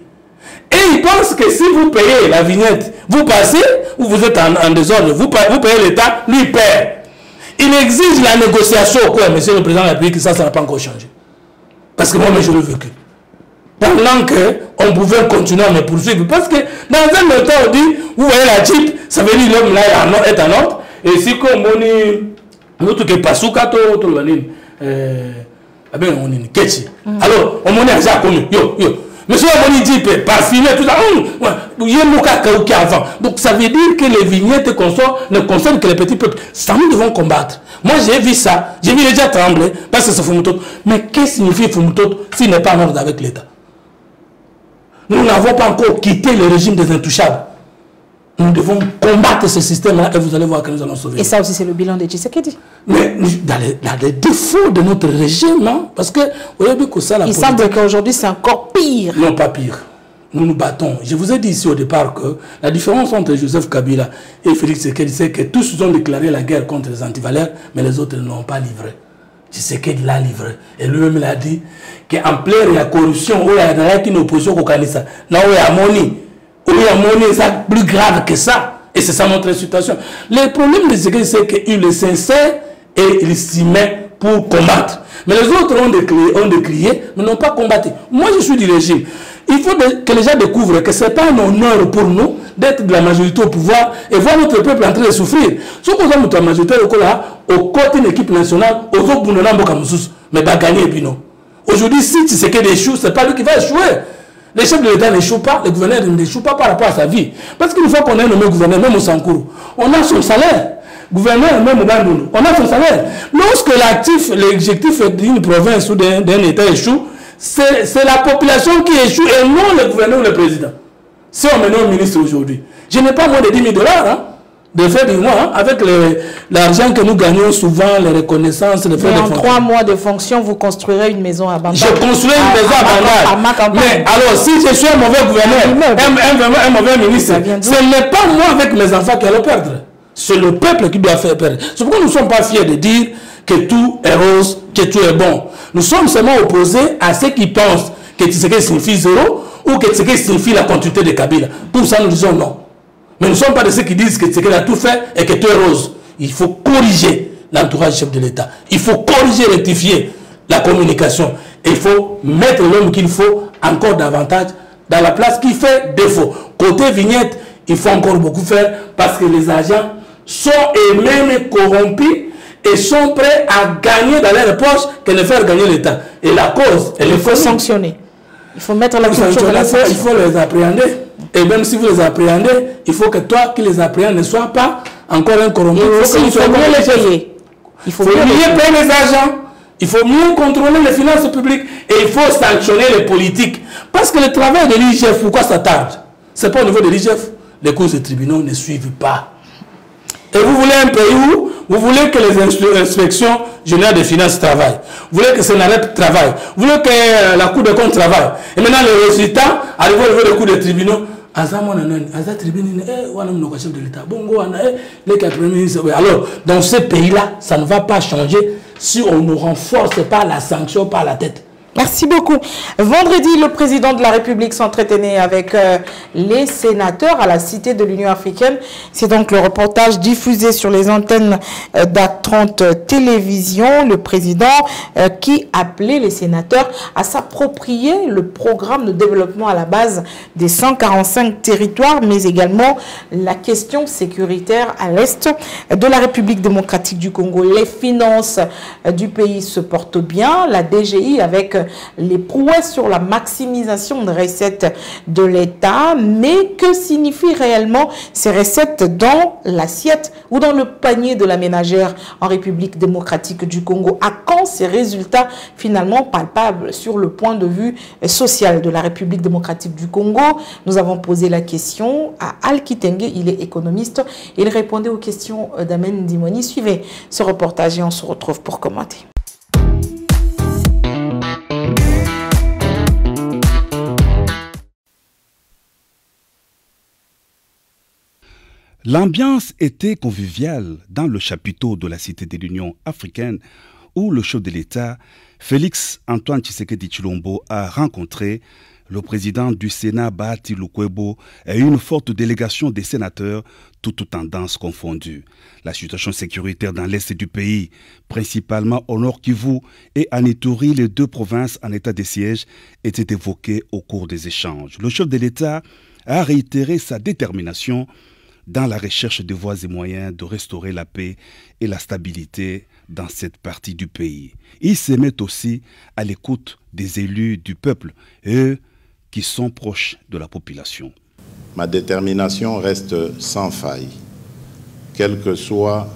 et ils pensent que si vous payez la vignette, vous passez, ou vous êtes en désordre, vous payez l'État, lui perd. Il exige la négociation. Quoi, monsieur le président de la République, ça n'a pas encore changé. Parce que moi, je l'ai vécu. Pendant qu'on pouvait continuer à me poursuivre. Parce que dans un autre temps, on dit, vous voyez la Jeep, ça veut dire l'homme là est en ordre. Et si comme on est, nous tout que Pasuka, tout le monde, on est Ketchi. Alors, on est à Jacques, yo. Monsieur Amoni dit, parfumé, tout ça, il y a un avant. Donc ça veut dire que les vignettes ne concernent que les petits peuples. Ça, nous devons combattre. Moi, j'ai vu ça, j'ai vu les gens trembler, parce que c'est Fumutot. Mais qu'est-ce que signifie Fumutot s'il n'est pas en ordre avec l'État? Nous n'avons pas encore quitté le régime des intouchables. Nous devons combattre ce système-là et vous allez voir que nous allons sauver. Et ça aussi, c'est le bilan de Tshisekedi. Mais dans les défauts de notre régime, hein, parce que il semble qu'aujourd'hui, c'est encore pire. Non, pas pire. Nous nous battons. Je vous ai dit ici au départ que la différence entre Joseph Kabila et Félix Tshisekedi, c'est que tous ont déclaré la guerre contre les antivaleurs, mais les autres ne l'ont pas livré. Tshisekedi l'a livré. Et lui-même l'a dit qu'en plein la corruption, il y a une opposition au Kanissa. Non, il y a Moni. Il y a Moni, c'est plus grave que ça. Et c'est ça notre situation. Le problème de Tshisekedi, c'est qu'il est sincère et il s'y met pour combattre. Mais les autres ont décrié, mais n'ont pas combattu. Moi, je suis du régime. Il faut que les gens découvrent que ce n'est pas un honneur pour nous d'être de la majorité au pouvoir et voir notre peuple en train de souffrir. Ce qu'on a notre majorité au côté d'une équipe nationale, aux autres pour nous mais pas gagner et puis non. Aujourd'hui, si Tshisekedi échoue, ce n'est pas lui qui va échouer. Les chefs de l'État n'échouent pas, le gouverneur n'échoue pas par rapport à sa vie. Parce qu'une fois qu'on est nommé gouverneur, même au Sankourou, on a son salaire. Gouverneur, même au Bandoulou, on a son salaire. Lorsque l'objectif d'une province ou d'un État échoue, c'est la population qui échoue et non le gouverneur ou le président. Si on me nomme ministre aujourd'hui, je n'ai pas moins de $10 000 hein, de frais du mois, hein, avec l'argent que nous gagnons souvent, les reconnaissances, les frais de fonction. En 3 mois de fonction, vous construirez une maison à Bandal. Je construis une maison à Bandal. Mais alors, si je suis un mauvais gouverneur, un mauvais ministre, ce n'est pas moi avec mes enfants qui allons perdre. C'est le peuple qui doit faire perdre. C'est pourquoi nous ne sommes pas fiers de dire que tout est rose que tu es bon. Nous sommes seulement opposés à ceux qui pensent que Tshisekedi signifie zéro ou que Tshisekedi signifie la continuité de Kabila. Pour ça, nous disons non. Mais nous ne sommes pas de ceux qui disent que Tshisekedi a tout fait et que tout est rose. Il faut corriger l'entourage du chef de l'État. Il faut corriger, rectifier la communication. Et il faut mettre l'homme qu'il faut encore davantage dans la place qui fait défaut. Côté vignette, il faut encore beaucoup faire parce que les agents sont eux-mêmes corrompus et sont prêts à gagner dans leur poche que de faire gagner l'État. Et la cause, elle il faut sanctionner. Il faut mettre la culture de la sanction. Il faut les appréhender. Et même si vous les appréhendez, il faut que toi qui les appréhendes ne sois pas encore un corrompu. Il faut mieux les payer. Il faut mieux payer les agents. Il faut mieux contrôler les finances publiques. Et il faut sanctionner les politiques. Parce que le travail de l'IGF, pourquoi ça tarde? Ce n'est pas au niveau de l'IGF. Les causes des tribunaux ne suivent pas. Et vous voulez un pays où vous voulez que les inspections générales des finances travaillent. Vous voulez que Sénat travaille. Vous voulez que la Cour des comptes travaille. Et maintenant, les résultats arrivent au niveau des cours des tribunaux. Alors, dans ce pays-là, ça ne va pas changer si on ne renforce pas la sanction par la tête. Merci beaucoup. Vendredi, le président de la République s'entretenait avec les sénateurs à la Cité de l'Union africaine. C'est donc le reportage diffusé sur les antennes d'A30 Télévision. Le président qui appelait les sénateurs à s'approprier le programme de développement à la base des 145 territoires, mais également la question sécuritaire à l'est de la République démocratique du Congo. Les finances du pays se portent bien. La DGI avec les prouesses sur la maximisation des recettes de l'État, mais que signifient réellement ces recettes dans l'assiette ou dans le panier de la ménagère en République démocratique du Congo? À quand ces résultats finalement palpables sur le point de vue social de la République démocratique du Congo? Nous avons posé la question à Al Kitenge, il est économiste, il répondait aux questions d'Amen Dimoni. Suivez ce reportage et on se retrouve pour commenter. L'ambiance était conviviale dans le chapiteau de la Cité de l'Union africaine où le chef de l'État, Félix Antoine Tshisekedi Tshilombo, a rencontré le président du Sénat, Bahati Lukwebo, et une forte délégation des sénateurs, toutes tendances confondues. La situation sécuritaire dans l'est du pays, principalement au Nord Kivu et à Ituri, les deux provinces en état de siège, était évoquée au cours des échanges. Le chef de l'État a réitéré sa détermination dans la recherche de voies et moyens de restaurer la paix et la stabilité dans cette partie du pays. Il se met aussi à l'écoute des élus du peuple, eux qui sont proches de la population. Ma détermination reste sans faille, quelle que soit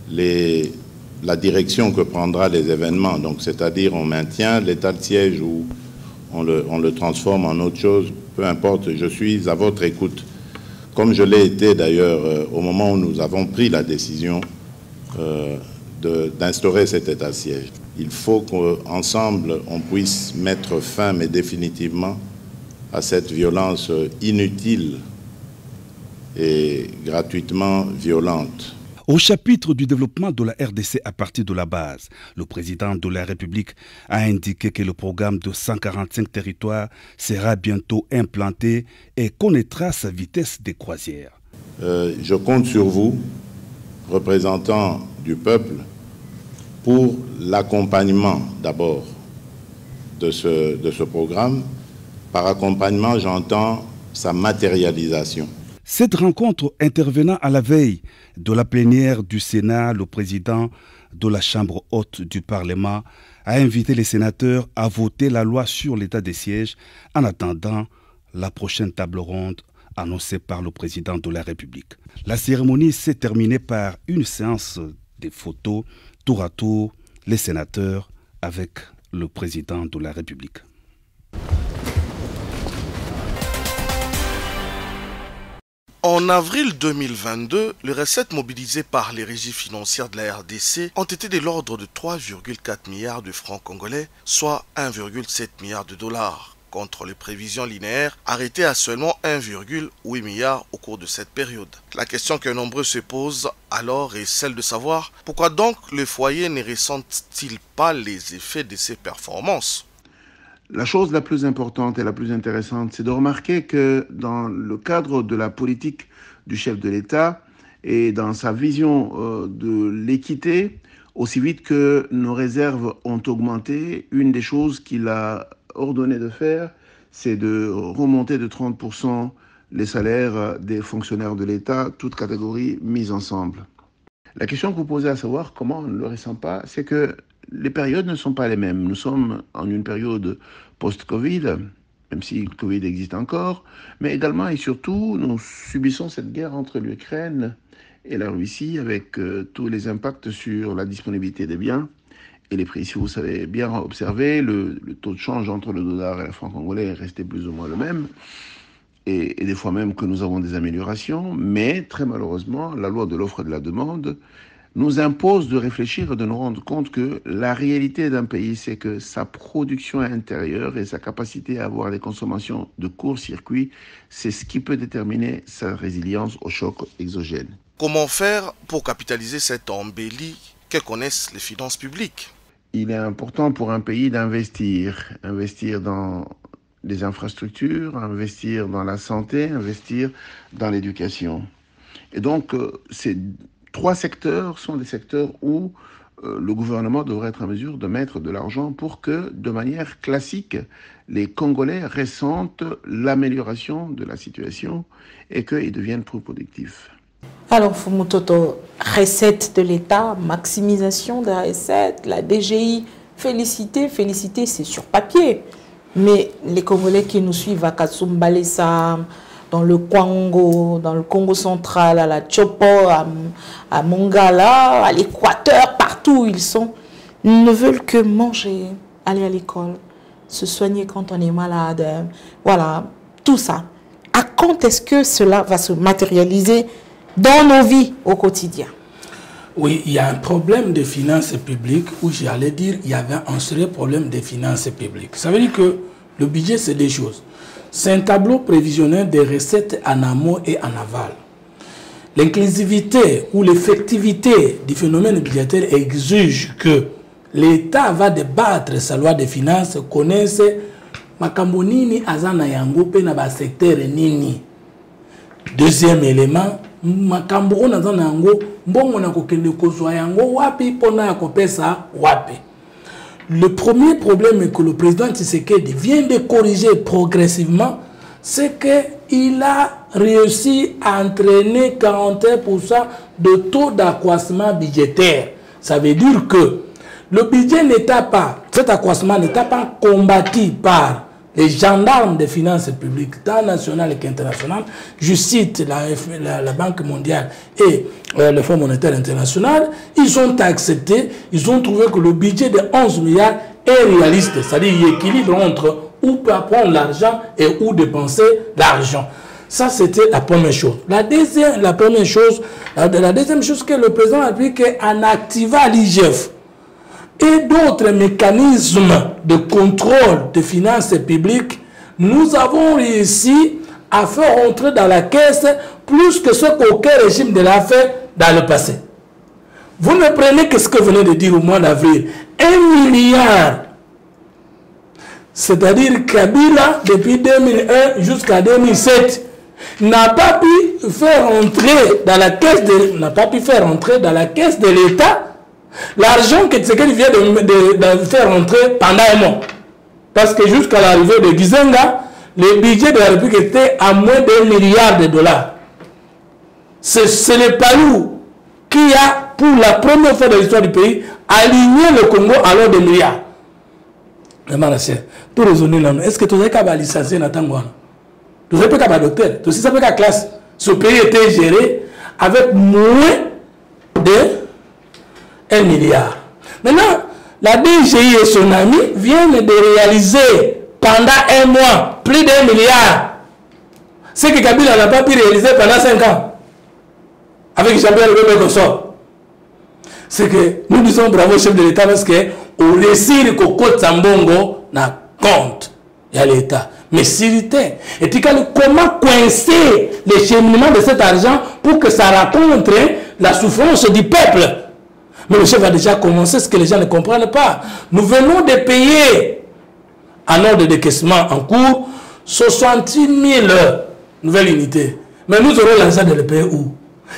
la direction que prendra les événements. Donc, c'est-à-dire on maintient l'état de siège ou on le transforme en autre chose, peu importe, je suis à votre écoute. Comme je l'ai été d'ailleurs au moment où nous avons pris la décision d'instaurer cet état de siège. Il faut qu'ensemble on puisse mettre fin, mais définitivement, à cette violence inutile et gratuitement violente. Au chapitre du développement de la RDC à partir de la base, le président de la République a indiqué que le programme de 145 territoires sera bientôt implanté et connaîtra sa vitesse de croisière. Je compte sur vous, représentants du peuple, pour l'accompagnement d'abord de ce programme. Par accompagnement, j'entends sa matérialisation. Cette rencontre intervenant à la veille de la plénière du Sénat, le président de la Chambre haute du Parlement a invité les sénateurs à voter la loi sur l'état des sièges en attendant la prochaine table ronde annoncée par le président de la République. La cérémonie s'est terminée par une séance de photos, tour à tour, les sénateurs avec le président de la République. En avril 2022, les recettes mobilisées par les régies financières de la RDC ont été de l'ordre de 3,4 milliards de francs congolais, soit 1,7 milliard de dollars. contre les prévisions linéaires, arrêtées à seulement 1,8 milliard au cours de cette période. La question que nombreux se posent alors est celle de savoir pourquoi donc les foyers ne ressentent-ils pas les effets de ces performances? La chose la plus importante et la plus intéressante, c'est de remarquer que dans le cadre de la politique du chef de l'État et dans sa vision de l'équité, aussi vite que nos réserves ont augmenté, une des choses qu'il a ordonné de faire, c'est de remonter de 30% les salaires des fonctionnaires de l'État, toutes catégories mises ensemble. La question que vous posez à savoir comment on ne le ressent pas, c'est que les périodes ne sont pas les mêmes. Nous sommes en une période post-Covid, même si le Covid existe encore, mais également et surtout, nous subissons cette guerre entre l'Ukraine et la Russie avec tous les impacts sur la disponibilité des biens et les prix. Si vous savez bien observer, le taux de change entre le dollar et le franc congolais est resté plus ou moins le même. Et des fois même que nous avons des améliorations, mais très malheureusement, la loi de l'offre et de la demande nous impose de réfléchir et de nous rendre compte que la réalité d'un pays, c'est que sa production intérieure et sa capacité à avoir des consommations de court circuit, c'est ce qui peut déterminer sa résilience aux chocs exogènes. Comment faire pour capitaliser cette embellie que connaissent les finances publiques? Il est important pour un pays d'investir dans des infrastructures, investir dans la santé, investir dans l'éducation. Et donc, ces trois secteurs sont des secteurs où le gouvernement devrait être en mesure de mettre de l'argent pour que, de manière classique, les Congolais ressentent l'amélioration de la situation et qu'ils deviennent plus productifs. Alors, Fumutoto, recette de l'État, maximisation des recettes, la DGI, féliciter, c'est sur papier. Mais les Congolais qui nous suivent à Kasumbalesa, dans le Congo central, à la Chopo, à Mongala, à l'Équateur, partout où ils sont, ils ne veulent que manger, aller à l'école, se soigner quand on est malade, voilà, tout ça. À quand est-ce que cela va se matérialiser dans nos vies au quotidien? Oui, il y a un problème de finances publiques où j'allais dire il y avait un sérieux problème de finances publiques. Ça veut dire que le budget, c'est des choses. C'est un tableau prévisionnel des recettes en amont et en aval. L'inclusivité ou l'effectivité du phénomène budgétaire exige que l'État va débattre sa loi de finances, connaisse makambo nini azana yango pe na ba secteur nini. Deuxième élément, makambo on azana yango mbongo na kokende kozwa yango wapi pona ya kopesa wapi. Le premier problème que le président Tshisekedi vient de corriger progressivement, c'est qu'il a réussi à entraîner 41% de taux d'accroissement budgétaire. Ça veut dire que le budget n'était pas, cet accroissement n'était pas combattu par les gendarmes des finances publiques, tant nationales qu'internationales. Je cite la Banque mondiale et le Fonds monétaire international. Ils ont accepté, ils ont trouvé que le budget de 11 milliards est réaliste. C'est-à-dire qu'il y a équilibre entre où peut prendre l'argent et où dépenser l'argent. Ça, c'était la première chose. La deuxième chose que le président a dit, qu'en activant l'IGF et d'autres mécanismes de contrôle des finances publiques, nous avons réussi à faire entrer dans la caisse plus que ce qu'aucun régime ne l'a fait dans le passé. Vous ne prenez que ce que vous venez de dire au mois d'avril. 1 milliard. C'est-à-dire Kabila, depuis 2001 jusqu'à 2007, n'a pas pu faire entrer dans la caisse de l'État l'argent que Tshisekedi vient de faire entrer pendant un mois. Parce que jusqu'à l'arrivée de Gizenga, le budget de la République était à moins d'1 milliard de dollars. C'est le Palou qui a, pour la première fois de l'histoire du pays, aligné le Congo à l'ordre de milliards. Pour raisonner là, est-ce que tu as qu'à licencier dans Tangoana? Tu n'as pas qu'à docteur, tu sais pas qu'à classe. Ce pays était géré avec moins de 1 milliard. Maintenant, la DGI et son ami viennent de réaliser pendant un mois plus d'1 milliard. Ce que Kabila n'a pas pu réaliser pendant 5 ans. Avec Jean-Pierre Bemba consort. C'est que nous disons bravo au chef de l'État parce qu'on réussit que Côte Sambongo n'a compte. il y a l'État. Mais sécurité. Et puis comment coincer les cheminements de cet argent pour que ça rencontre la souffrance du peuple. Mais le chef a déjà commencé ce que les gens ne comprennent pas. Nous venons de payer en ordre de décaissement en cours 68 000 nouvelles unités. Mais nous aurons l'argent de les payer où?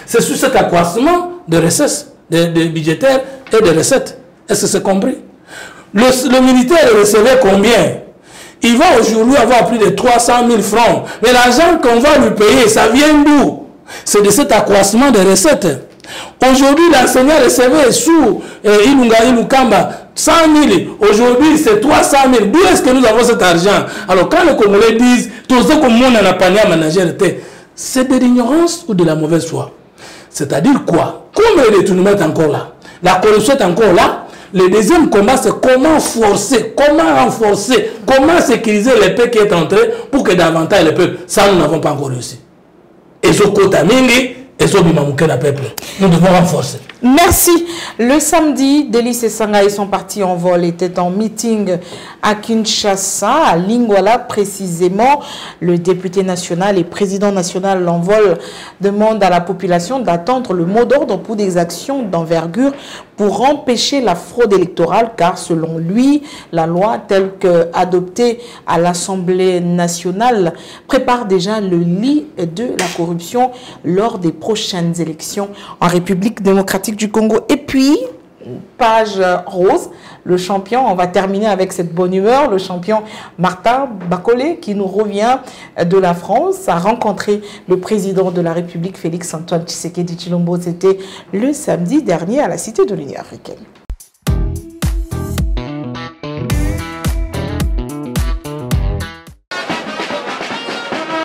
C'est sur cet accroissement de recettes, de budgétaires et de recettes. Est-ce que c'est compris? Le militaire recevait combien? Il va aujourd'hui avoir plus de 300 000 francs. Mais l'argent qu'on va lui payer, ça vient d'où? C'est de cet accroissement de recettes. Aujourd'hui, l'enseignant recevait sous Ilukamba 100 000. Aujourd'hui, c'est 300 000. D'où est-ce que nous avons cet argent? Alors, quand les Congolais disent tout ce que le monde n'a pas manager, c'est de l'ignorance ou de la mauvaise foi? C'est-à-dire quoi? Comme le détournement est encore là, la corruption est encore là. Le deuxième combat, c'est comment forcer, comment renforcer, comment sécuriser les peuples qui est entré pour que davantage les peuples. Ça, nous n'avons pas encore réussi. Et ce quota mingi, et ce bimamouké la peuple. Nous devons renforcer. Merci. Le samedi, Délice et Sangaï sont partis en vol, étaient en meeting à Kinshasa, à Lingwala précisément. Le député national et président national l'envol demande à la population d'attendre le mot d'ordre pour des actions d'envergure pour empêcher la fraude électorale, car selon lui, la loi telle qu'adoptée à l'Assemblée nationale prépare déjà le lit de la corruption lors des prochaines élections en République démocratique du Congo. Et puis, page rose, le champion, on va terminer avec cette bonne humeur, le champion Martin Bakole qui nous revient de la France, a rencontré le président de la République Félix Antoine Tshisekedi Tshilombo. C'était le samedi dernier à la Cité de l'Union africaine.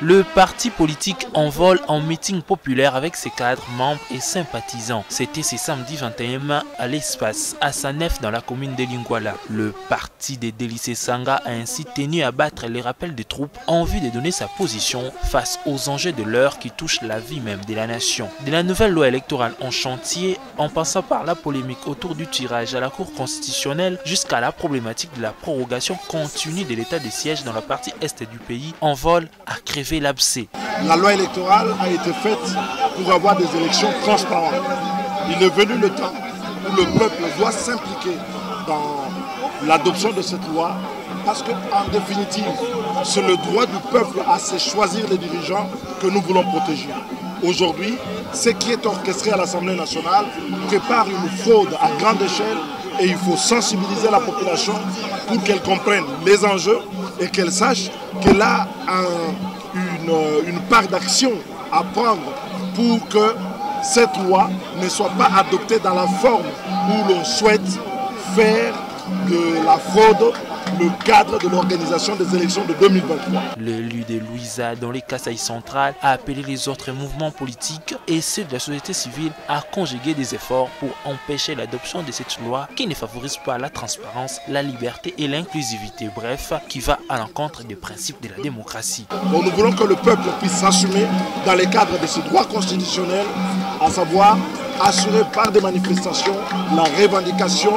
Le parti politique envole en meeting populaire avec ses cadres, membres et sympathisants. C'était ce samedi 21 mai à l'espace Assanef dans la commune de Lingwala. Le parti des Délice Sanga a ainsi tenu à battre les rappels des troupes en vue de donner sa position face aux enjeux de l'heure qui touchent la vie même de la nation. De la nouvelle loi électorale en chantier, en passant par la polémique autour du tirage à la Cour constitutionnelle jusqu'à la problématique de la prorogation continue de l'état de siège dans la partie est du pays, envol a créé l'abcès. La loi électorale a été faite pour avoir des élections transparentes. Il est venu le temps où le peuple doit s'impliquer dans l'adoption de cette loi parce qu'en définitive, c'est le droit du peuple à se choisir les dirigeants que nous voulons protéger. Aujourd'hui, ce qui est orchestré à l'Assemblée nationale prépare une fraude à grande échelle et il faut sensibiliser la population pour qu'elle comprenne les enjeux et qu'elle sache qu'elle a une part d'action à prendre pour que cette loi ne soit pas adoptée dans la forme où l'on souhaite faire de la fraude le cadre de l'organisation des élections de 2023. L'élu de Louisa dans les Kasaï centrales a appelé les autres mouvements politiques et ceux de la société civile à conjuguer des efforts pour empêcher l'adoption de cette loi qui ne favorise pas la transparence, la liberté et l'inclusivité, bref, qui va à l'encontre des principes de la démocratie. Donc nous voulons que le peuple puisse s'assumer dans les cadres de ses droits constitutionnels, à savoir assurer par des manifestations la revendication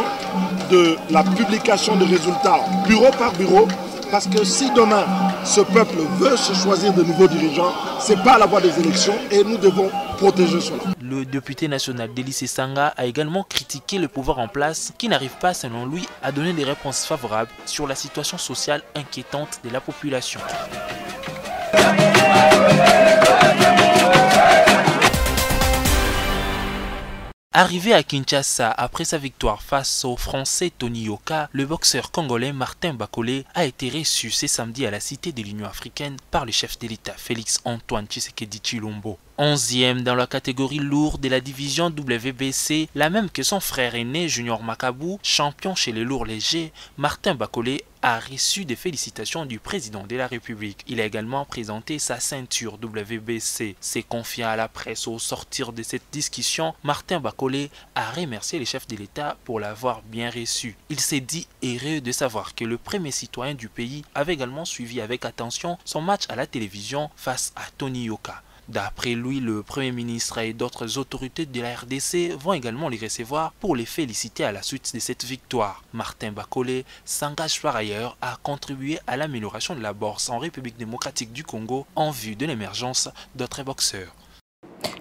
de la publication de résultats bureau par bureau, parce que si demain ce peuple veut se choisir de nouveaux dirigeants, c'est pas la voie des élections et nous devons protéger cela. Le député national Délice Sanga a également critiqué le pouvoir en place qui n'arrive pas selon lui à donner des réponses favorables sur la situation sociale inquiétante de la population. Arrivé à Kinshasa après sa victoire face au Français Tony Yoka, le boxeur congolais Martin Bakole a été reçu ce samedi à la Cité de l'Union africaine par le chef de l'État Félix Antoine Tshisekedi Tshilombo. 11e dans la catégorie lourde de la division WBC, la même que son frère aîné Junior Makabu, champion chez les lourds légers, Martin Bakole a reçu des félicitations du président de la République. Il a également présenté sa ceinture WBC. Se confiant à la presse au sortir de cette discussion, Martin Bakole a remercié les chefs de l'État pour l'avoir bien reçu. Il s'est dit heureux de savoir que le premier citoyen du pays avait également suivi avec attention son match à la télévision face à Tony Yoka. D'après lui, le Premier ministre et d'autres autorités de la RDC vont également les recevoir pour les féliciter à la suite de cette victoire. Martin Bakole s'engage par ailleurs à contribuer à l'amélioration de la bourse en République démocratique du Congo en vue de l'émergence d'autres boxeurs.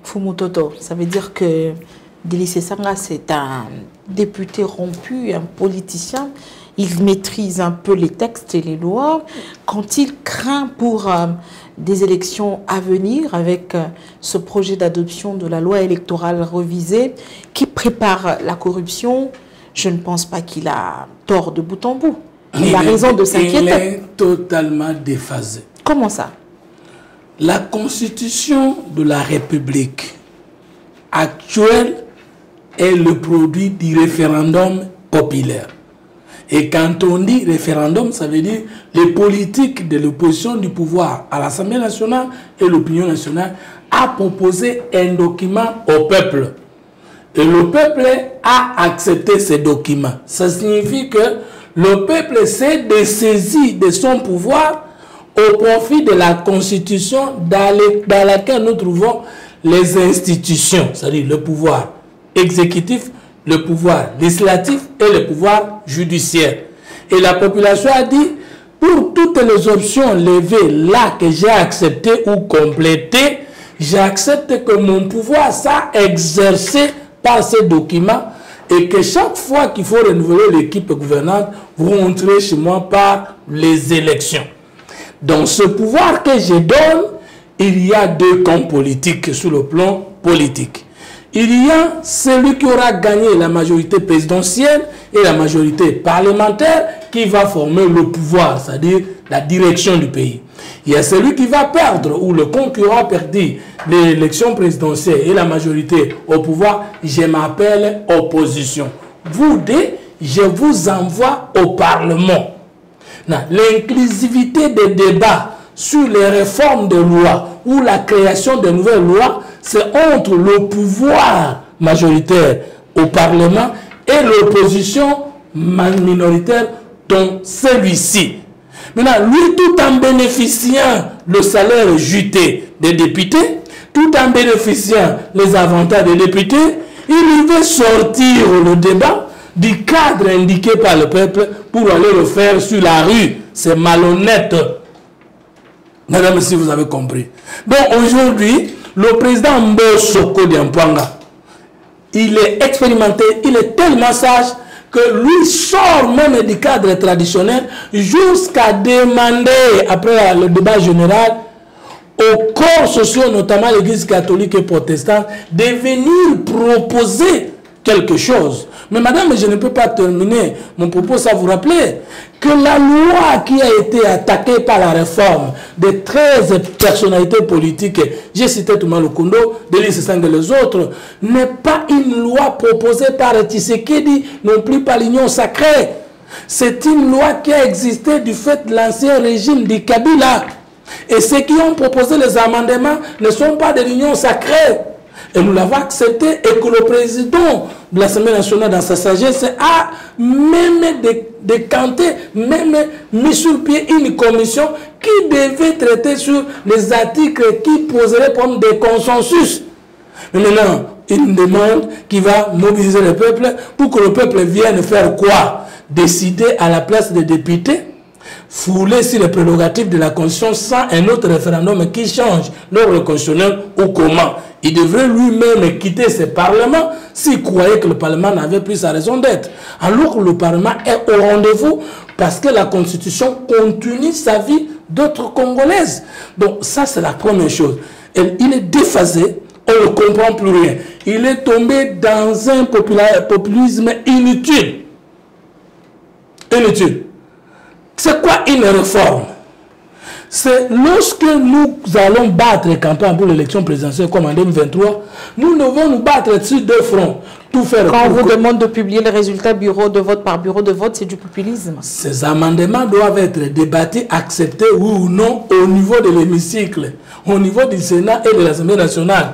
Fumutoto, ça veut dire que Délice Sanga, c'est un député rompu, un politicien. Il maîtrise un peu les textes et les lois. Quand il craint pour des élections à venir avec ce projet d'adoption de la loi électorale revisée qui prépare la corruption, je ne pense pas qu'il a tort de bout en bout. Il a raison de s'inquiéter. Il est totalement déphasé. Comment ça? La constitution de la République actuelle est le produit du référendum populaire. Et quand on dit référendum, ça veut dire les politiques de l'opposition du pouvoir à l'Assemblée nationale et l'opinion nationale a proposé un document au peuple. Et le peuple a accepté ce document. Ça signifie que le peuple s'est dessaisi de son pouvoir au profit de la constitution dans laquelle nous trouvons les institutions, c'est-à-dire le pouvoir exécutif, le pouvoir législatif et le pouvoir judiciaire. Et la population a dit, pour toutes les options levées là que j'ai acceptées ou complétées, j'accepte que mon pouvoir soit exercé par ces documents et que chaque fois qu'il faut renouveler l'équipe gouvernante, vous rentrez chez moi par les élections. Dans ce pouvoir que je donne, il y a deux camps politiques sur le plan politique. Il y a celui qui aura gagné la majorité présidentielle et la majorité parlementaire qui va former le pouvoir, c'est-à-dire la direction du pays. Il y a celui qui va perdre ou le concurrent perdu l'élection présidentielle et la majorité au pouvoir. Je m'appelle opposition. Vous deux, je vous envoie au Parlement. L'inclusivité des débats sur les réformes de loi ou la création de nouvelles lois, c'est entre le pouvoir majoritaire au Parlement et l'opposition minoritaire, dont celui-ci. Maintenant, lui, tout en bénéficiant le salaire juté des députés, tout en bénéficiant les avantages des députés, il veut sortir le débat du cadre indiqué par le peuple pour aller le faire sur la rue. C'est malhonnête. Madame, si vous avez compris. Donc aujourd'hui, le président Mbosoko Diampouanga, il est expérimenté, il est tellement sage que lui sort même du cadre traditionnel jusqu'à demander, après le débat général, aux corps sociaux, notamment l'Église catholique et protestante, de venir proposer quelque chose. Mais madame, je ne peux pas terminer mon propos sans vous rappeler que la loi qui a été attaquée par la réforme des 13 personnalités politiques, j'ai cité Touma Lukundo, Délice Sanga et les autres, n'est pas une loi proposée par Tshisekedi, non plus par l'Union sacrée. C'est une loi qui a existé du fait de l'ancien régime du Kabila. Et ceux qui ont proposé les amendements ne sont pas de l'Union sacrée. Et nous l'avons accepté et que le président de l'Assemblée nationale, dans sa sagesse, a même décanté, même mis sur pied une commission qui devait traiter sur les articles qui poseraient comme des consensus. Mais maintenant, une demande qui va mobiliser le peuple pour que le peuple vienne faire quoi? Décider à la place des députés, fouler sur les prérogatives de la Constitution sans un autre référendum qui change l'ordre constitutionnel ou comment. Il devrait lui-même quitter ce Parlement s'il croyait que le Parlement n'avait plus sa raison d'être. Alors que le Parlement est au rendez-vous parce que la Constitution continue sa vie d'autres Congolaises. Donc ça, c'est la première chose. Et il est déphasé, on ne comprend plus rien. Il est tombé dans un populisme inutile. Inutile. C'est quoi une réforme? C'est lorsque nous allons battre les campagnes pour l'élection présidentielle comme en 2023, nous devons nous battre sur deux fronts. Tout faire. Quand on vous demande de publier les résultats bureau de vote par bureau de vote, c'est du populisme. Ces amendements doivent être débattus, acceptés oui ou non au niveau de l'hémicycle, au niveau du Sénat et de l'Assemblée nationale.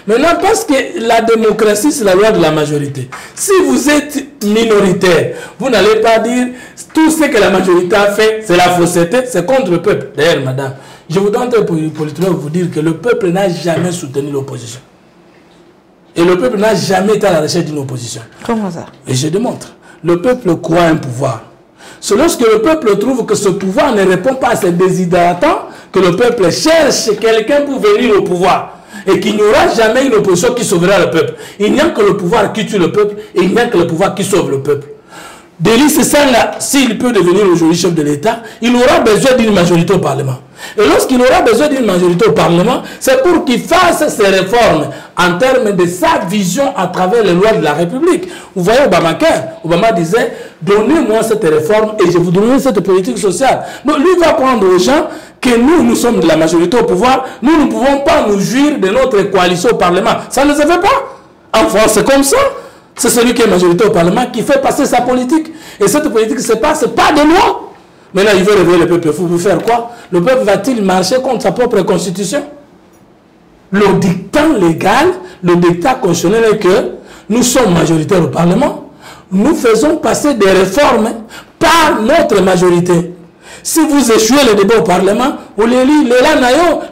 Maintenant, parce que la démocratie, c'est la loi de la majorité. Si vous êtes minoritaire, vous n'allez pas dire tout ce que la majorité a fait, c'est la fausseté, c'est contre le peuple. D'ailleurs, madame, Je voudrais entrer politologue vous dire que le peuple n'a jamais soutenu l'opposition. Et le peuple n'a jamais été à la recherche d'une opposition. Comment ça? Et je démontre. Le peuple croit un pouvoir. C'est lorsque le peuple trouve que ce pouvoir ne répond pas à ses désidératants que le peuple cherche quelqu'un pour venir au pouvoir. Et qu'il n'y aura jamais une opposition qui sauvera le peuple. Il n'y a que le pouvoir qui tue le peuple et il n'y a que le pouvoir qui sauve le peuple. Delis Sassanga, s'il peut devenir aujourd'hui chef de l'État, il aura besoin d'une majorité au Parlement. Et lorsqu'il aura besoin d'une majorité au Parlement, c'est pour qu'il fasse ses réformes en termes de sa vision à travers les lois de la République. Vous voyez Obama disait, donnez-moi cette réforme et je vous donnerai cette politique sociale. Donc lui va prendre aux gens que nous sommes de la majorité au pouvoir, nous ne pouvons pas nous jouir de notre coalition au Parlement. Ça ne se fait pas. En France, c'est comme ça. C'est celui qui est majorité au Parlement qui fait passer sa politique. Et cette politique se passe pas de loi. Maintenant, il veut réveiller le peuple. Vous faire quoi? Le peuple va-t-il marcher contre sa propre constitution? Le dictat légal, le dictat constitutionnel est que nous sommes majoritaires au Parlement. Nous faisons passer des réformes par notre majorité. Si vous échouez le débat au Parlement, vous les lisez,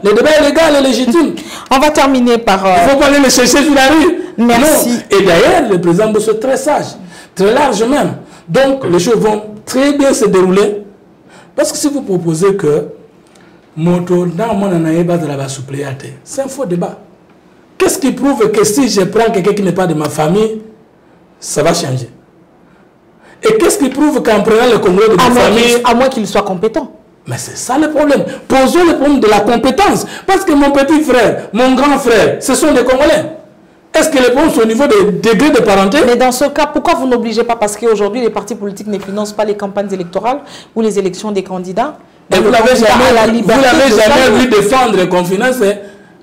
le débat est légal et légitime. On va terminer par... Il ne faut pas aller le chercher sur la rue. Merci. Non. Et d'ailleurs, le président Bosso est très sage, très large même. Donc, les choses vont très bien se dérouler. Parce que si vous proposez que c'est un faux débat. Qu'est-ce qui prouve que si je prends quelqu'un qui n'est pas de ma famille, ça va changer? Et qu'est-ce qui prouve qu'en prenant le Congolais de ma famille... À moins qu'il soit compétent. Mais c'est ça le problème. Posons le problème de la compétence. Parce que mon petit frère, mon grand frère, ce sont des Congolais. Est-ce que les problèmes sont au niveau des degrés de parenté? Mais dans ce cas, pourquoi vous n'obligez pas? Parce qu'aujourd'hui, les partis politiques ne financent pas les campagnes électorales ou les élections des candidats. Et vous l'avez jamais vu défendre qu'on finance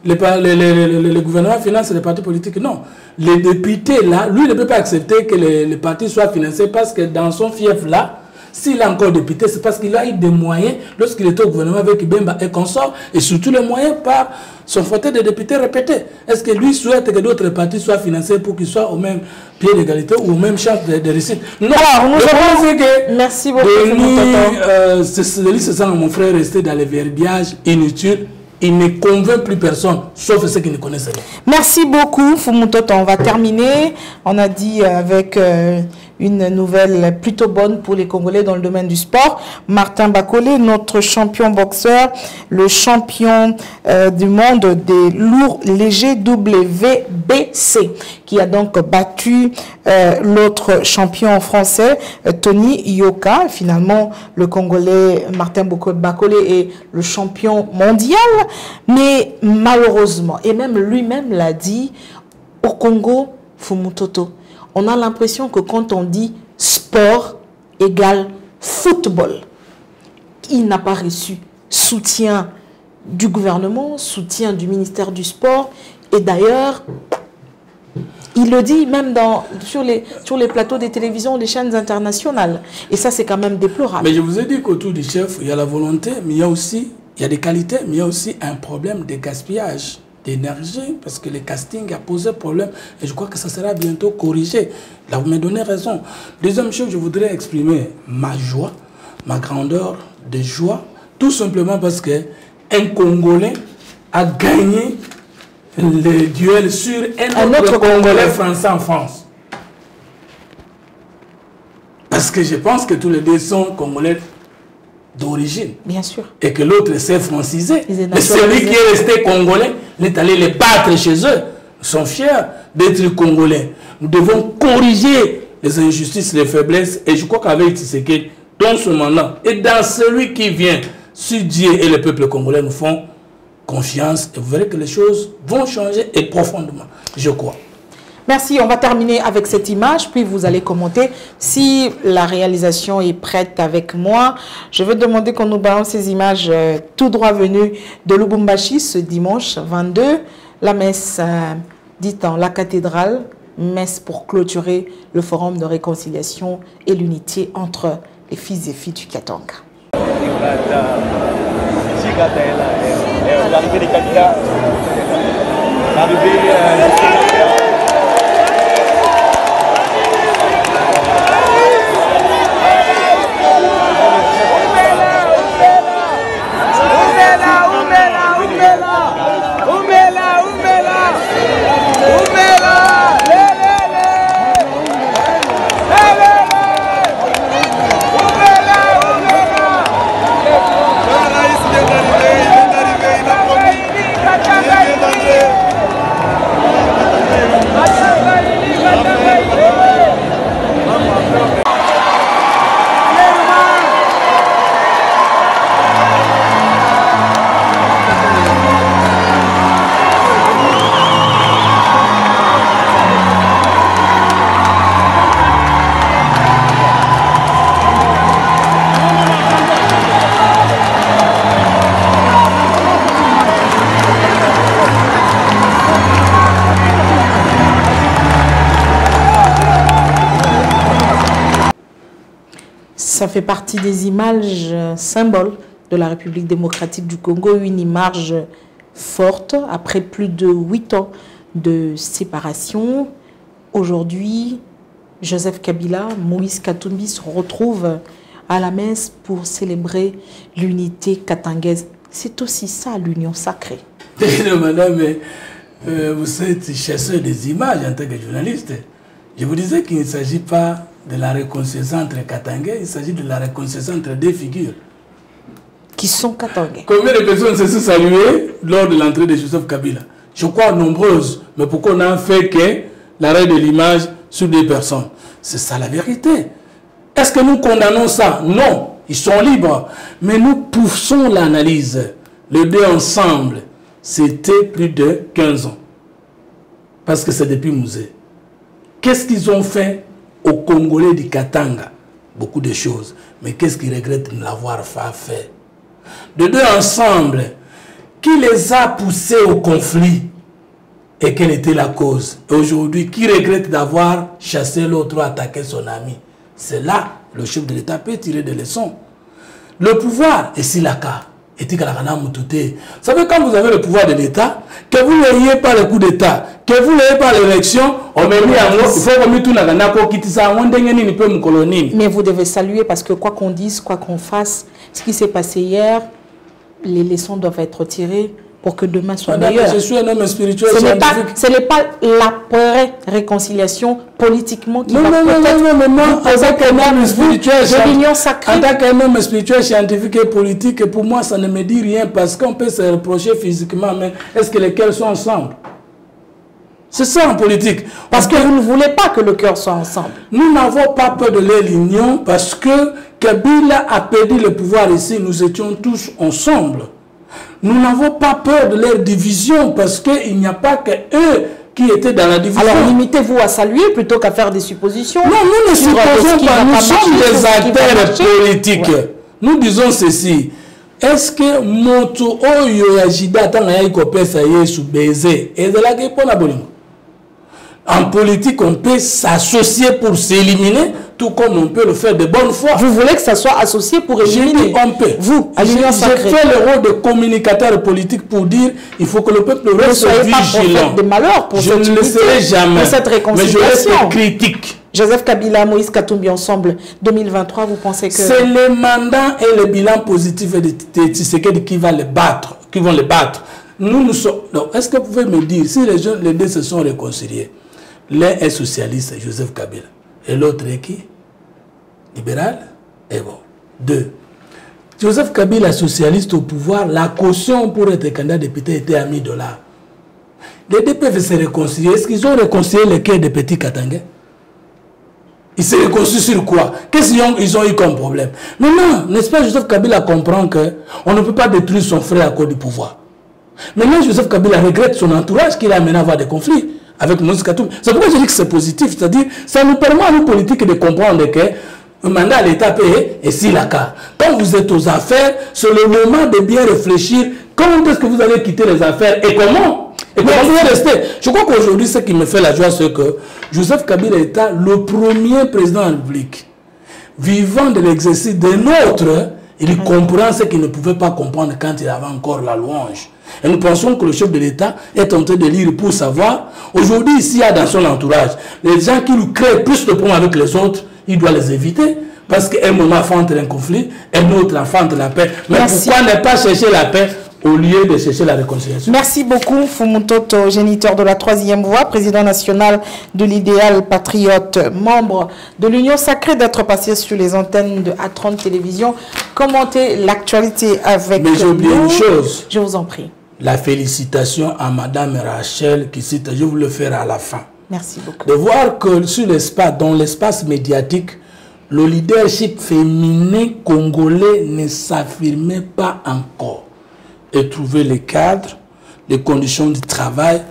le gouvernement finance les partis politiques. Non. Les députés, là, lui ne peut pas accepter que les partis soient financés parce que dans son fief, là, s'il est encore député, c'est parce qu'il a eu des moyens lorsqu'il était au gouvernement avec Ibemba et consort, et surtout les moyens par son fauteuil de député répété. Est-ce que lui souhaite que d'autres partis soient financés pour qu'ils soient au même pied d'égalité ou au même chance de réussite? Non. Alors, nous avons que merci beaucoup. C'est ça, mon frère, resté dans les verbiages inutiles. Il ne convainc plus personne, sauf ceux qui ne connaissent rien. Merci beaucoup, Fumutoto. On va terminer. On a dit avec une nouvelle plutôt bonne pour les Congolais dans le domaine du sport. Martin Bakole, notre champion boxeur, le champion du monde des lourds légers WBC, qui a donc battu l'autre champion français, Tony Yoka. Finalement, le Congolais Martin Bakole est le champion mondial. Mais malheureusement, et même lui-même l'a dit, au Congo, Fumutoto, on a l'impression que quand on dit sport égale football, il n'a pas reçu soutien du gouvernement, soutien du ministère du Sport. Et d'ailleurs, il le dit même sur les plateaux des télévisions, des chaînes internationales. Et ça, c'est quand même déplorable. Mais je vous ai dit qu'autour du chef, il y a la volonté, mais il y a des qualités, mais il y a aussi un problème de gaspillage d'énergie, parce que le casting a posé problème, et je crois que ça sera bientôt corrigé. Là, vous me donnez raison. Deuxième chose, je voudrais exprimer ma joie, ma grandeur de joie, tout simplement parce qu'un Congolais a gagné le duel sur un autre Congolais français en France. Parce que je pense que tous les deux sont Congolais d'origine. Bien sûr. Et que l'autre s'est francisé. Mais celui qui est resté Congolais, il est allé les battre chez eux. Ils sont fiers d'être Congolais. Nous devons corriger les injustices, les faiblesses. Et je crois qu'avec Tshisekedi, dans ce moment-là, et dans celui qui vient, si Dieu et le peuple congolais nous font confiance, et vous verrez que les choses vont changer et profondément, je crois. Merci, on va terminer avec cette image, puis vous allez commenter. Si la réalisation est prête avec moi, je vais demander qu'on nous balance ces images tout droit venues de Lubumbashi ce dimanche 22. La messe dite dans la cathédrale, messe pour clôturer le forum de réconciliation et l'unité entre les fils et filles du Katanga. L'arrivée des candidats, Ça fait partie des images symboles de la République démocratique du Congo, une image forte après plus de 8 ans de séparation. Aujourd'hui, Joseph Kabila, Moïse Katumbi se retrouvent à la messe pour célébrer l'unité katangaise. C'est aussi ça l'union sacrée. Madame, vous êtes chasseur des images en tant que journaliste. Je vous disais qu'il ne s'agit pas de la réconciliation entre Katangais, il s'agit de la réconciliation entre deux figures. Qui sont Katangais. Combien de personnes se sont saluées lors de l'entrée de Joseph Kabila? Je crois nombreuses, mais pourquoi on n'a fait que l'arrêt de l'image sur des personnes? C'est ça la vérité. Est-ce que nous condamnons ça? Non, ils sont libres. Mais nous poussons l'analyse. Les deux ensemble, c'était plus de 15 ans. Parce que c'est depuis Mouzé. Qu'est-ce qu'ils ont fait aux Congolais du Katanga? Beaucoup de choses. Mais qu'est-ce qu'ils regrettent de l'avoir fait? De deux ensemble, qui les a poussés au conflit? Et quelle était la cause? Aujourd'hui, qui regrette d'avoir chassé l'autre ou attaqué son ami? C'est là, le chef de l'État peut tirer des leçons. Le pouvoir est si la cas. Vous savez, quand vous avez le pouvoir de l'État, que vous n'ayez pas le coup d'État, que vous n'ayez pas l'élection, on met mis en mais vous devez saluer parce que quoi qu'on dise, quoi qu'on fasse, ce qui s'est passé hier, les leçons doivent être tirées pour que demain soit meilleur. Je suis un homme spirituel. Ce n'est pas la réconciliation politiquement qui va en tant qu'un homme spirituel, sacrée. En tant qu'un homme spirituel, scientifique et politique, pour moi, ça ne me dit rien parce qu'on peut se reprocher physiquement, mais est-ce que les cœurs sont ensemble? C'est ça en politique. Parce que vous ne voulez pas que le cœur soit ensemble. Nous n'avons pas peur de leur union parce que Kabila a perdu le pouvoir ici, nous étions tous ensemble. Nous n'avons pas peur de leur division parce qu'il n'y a pas que eux qui étaient dans la division. Alors limitez-vous à saluer plutôt qu'à faire des suppositions. Non, nous ne supposons pas, nous sommes des acteurs politiques. Ouais. Nous disons ceci. Est-ce que Moto Oyo Yajida Tangaya Kopesa Yesu Beze est de la Gépona Bolingo? En politique, on peut s'associer pour s'éliminer, tout comme on peut le faire de bonne foi. Vous voulez que ça soit associé pour éliminer? On peut. Vous, à l'Union sacrée. J'ai fait le rôle de communicateur politique pour dire il faut que le peuple reste vigilant. De malheur pour je ne le serai jamais. Pour cette réconciliation. Mais je reste critique. Joseph Kabila, Moïse Katumbi ensemble, 2023, vous pensez que... C'est le mandat et le bilan positif de Tshisekedi qui va les battre, qui vont les battre. Nous sommes... Est-ce que vous pouvez me dire, si les deux se sont réconciliés, l'un est socialiste, Joseph Kabila, et l'autre est qui? Libéral? Et bon. 2. Joseph Kabila, socialiste au pouvoir, la caution pour être candidat député était à $1000. Les deux peuvent se réconcilier. Est-ce qu'ils ont réconcilié les cœurs des petits Katangais? Ils se réconcilient sur quoi? Qu'est-ce qu'ils ont eu comme problème? Maintenant, n'est-ce pas, Joseph Kabila comprend qu'on ne peut pas détruire son frère à cause du pouvoir. Maintenant, Joseph Kabila regrette son entourage qui l'a amené à avoir des conflits avec Moïse Katumbi. C'est pourquoi je dis que c'est positif. C'est-à-dire, ça nous permet à nous politiques de comprendre que le mandat à l'État payé est si la cas. Quand vous êtes aux affaires, c'est le moment de bien réfléchir. Quand est-ce que vous allez quitter les affaires et comment? Et comment vous allez rester? Je crois qu'aujourd'hui, ce qui me fait la joie, c'est que Joseph Kabila est le premier président de la République vivant de l'exercice d'un autre. Il comprend ce qu'il ne pouvait pas comprendre quand il avait encore la louange. Et nous pensons que le chef de l'État est en train de lire pour savoir. Aujourd'hui, s'il y a dans son entourage les gens qui lui créent plus de problèmes avec les autres, il doit les éviter. Parce qu'un moment enfante un conflit, un autre enfante la paix. Mais pourquoi ne pas chercher la paix au lieu de chercher la réconciliation? Merci beaucoup, Fumutoto, géniteur de la 3e voie, président national de l'idéal patriote, membre de l'Union sacrée, d'être passé sur les antennes de A30 Télévision. Commentez l'actualité avec nous. Mais j'ai oublié une chose. Je vous en prie. La félicitation à Madame Rachel qui cite, je vous le ferai à la fin. Merci beaucoup. De voir que sur l'espace, dans l'espace médiatique, le leadership féminin congolais ne s'affirmait pas encore. Et trouver les cadres, les conditions de travail.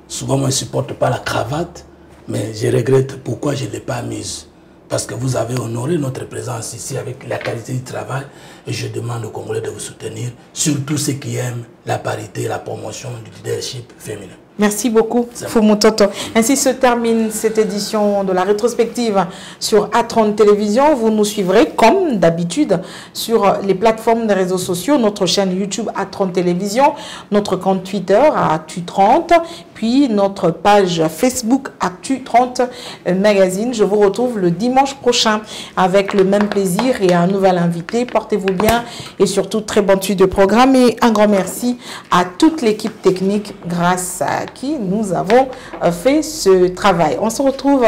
Souvent, moi, je ne supporte pas la cravate, mais je regrette pourquoi je ne l'ai pas mise. Parce que vous avez honoré notre présence ici avec la qualité du travail. Et je demande aux Congolais de vous soutenir, surtout ceux qui aiment la parité et la promotion du leadership féminin. Merci beaucoup, Fumutoto. Ainsi se termine cette édition de la rétrospective sur A30 Télévision. Vous nous suivrez comme d'habitude sur les plateformes des réseaux sociaux, notre chaîne YouTube A30 Télévision, notre compte Twitter Actu30, puis notre page Facebook Actu30 Magazine. Je vous retrouve le dimanche prochain avec le même plaisir et un nouvel invité. Portez-vous bien et surtout très bonne suite de programme et un grand merci à toute l'équipe technique grâce à qui nous avons fait ce travail. On se retrouve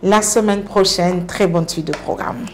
la semaine prochaine. Très bonne suite de programme.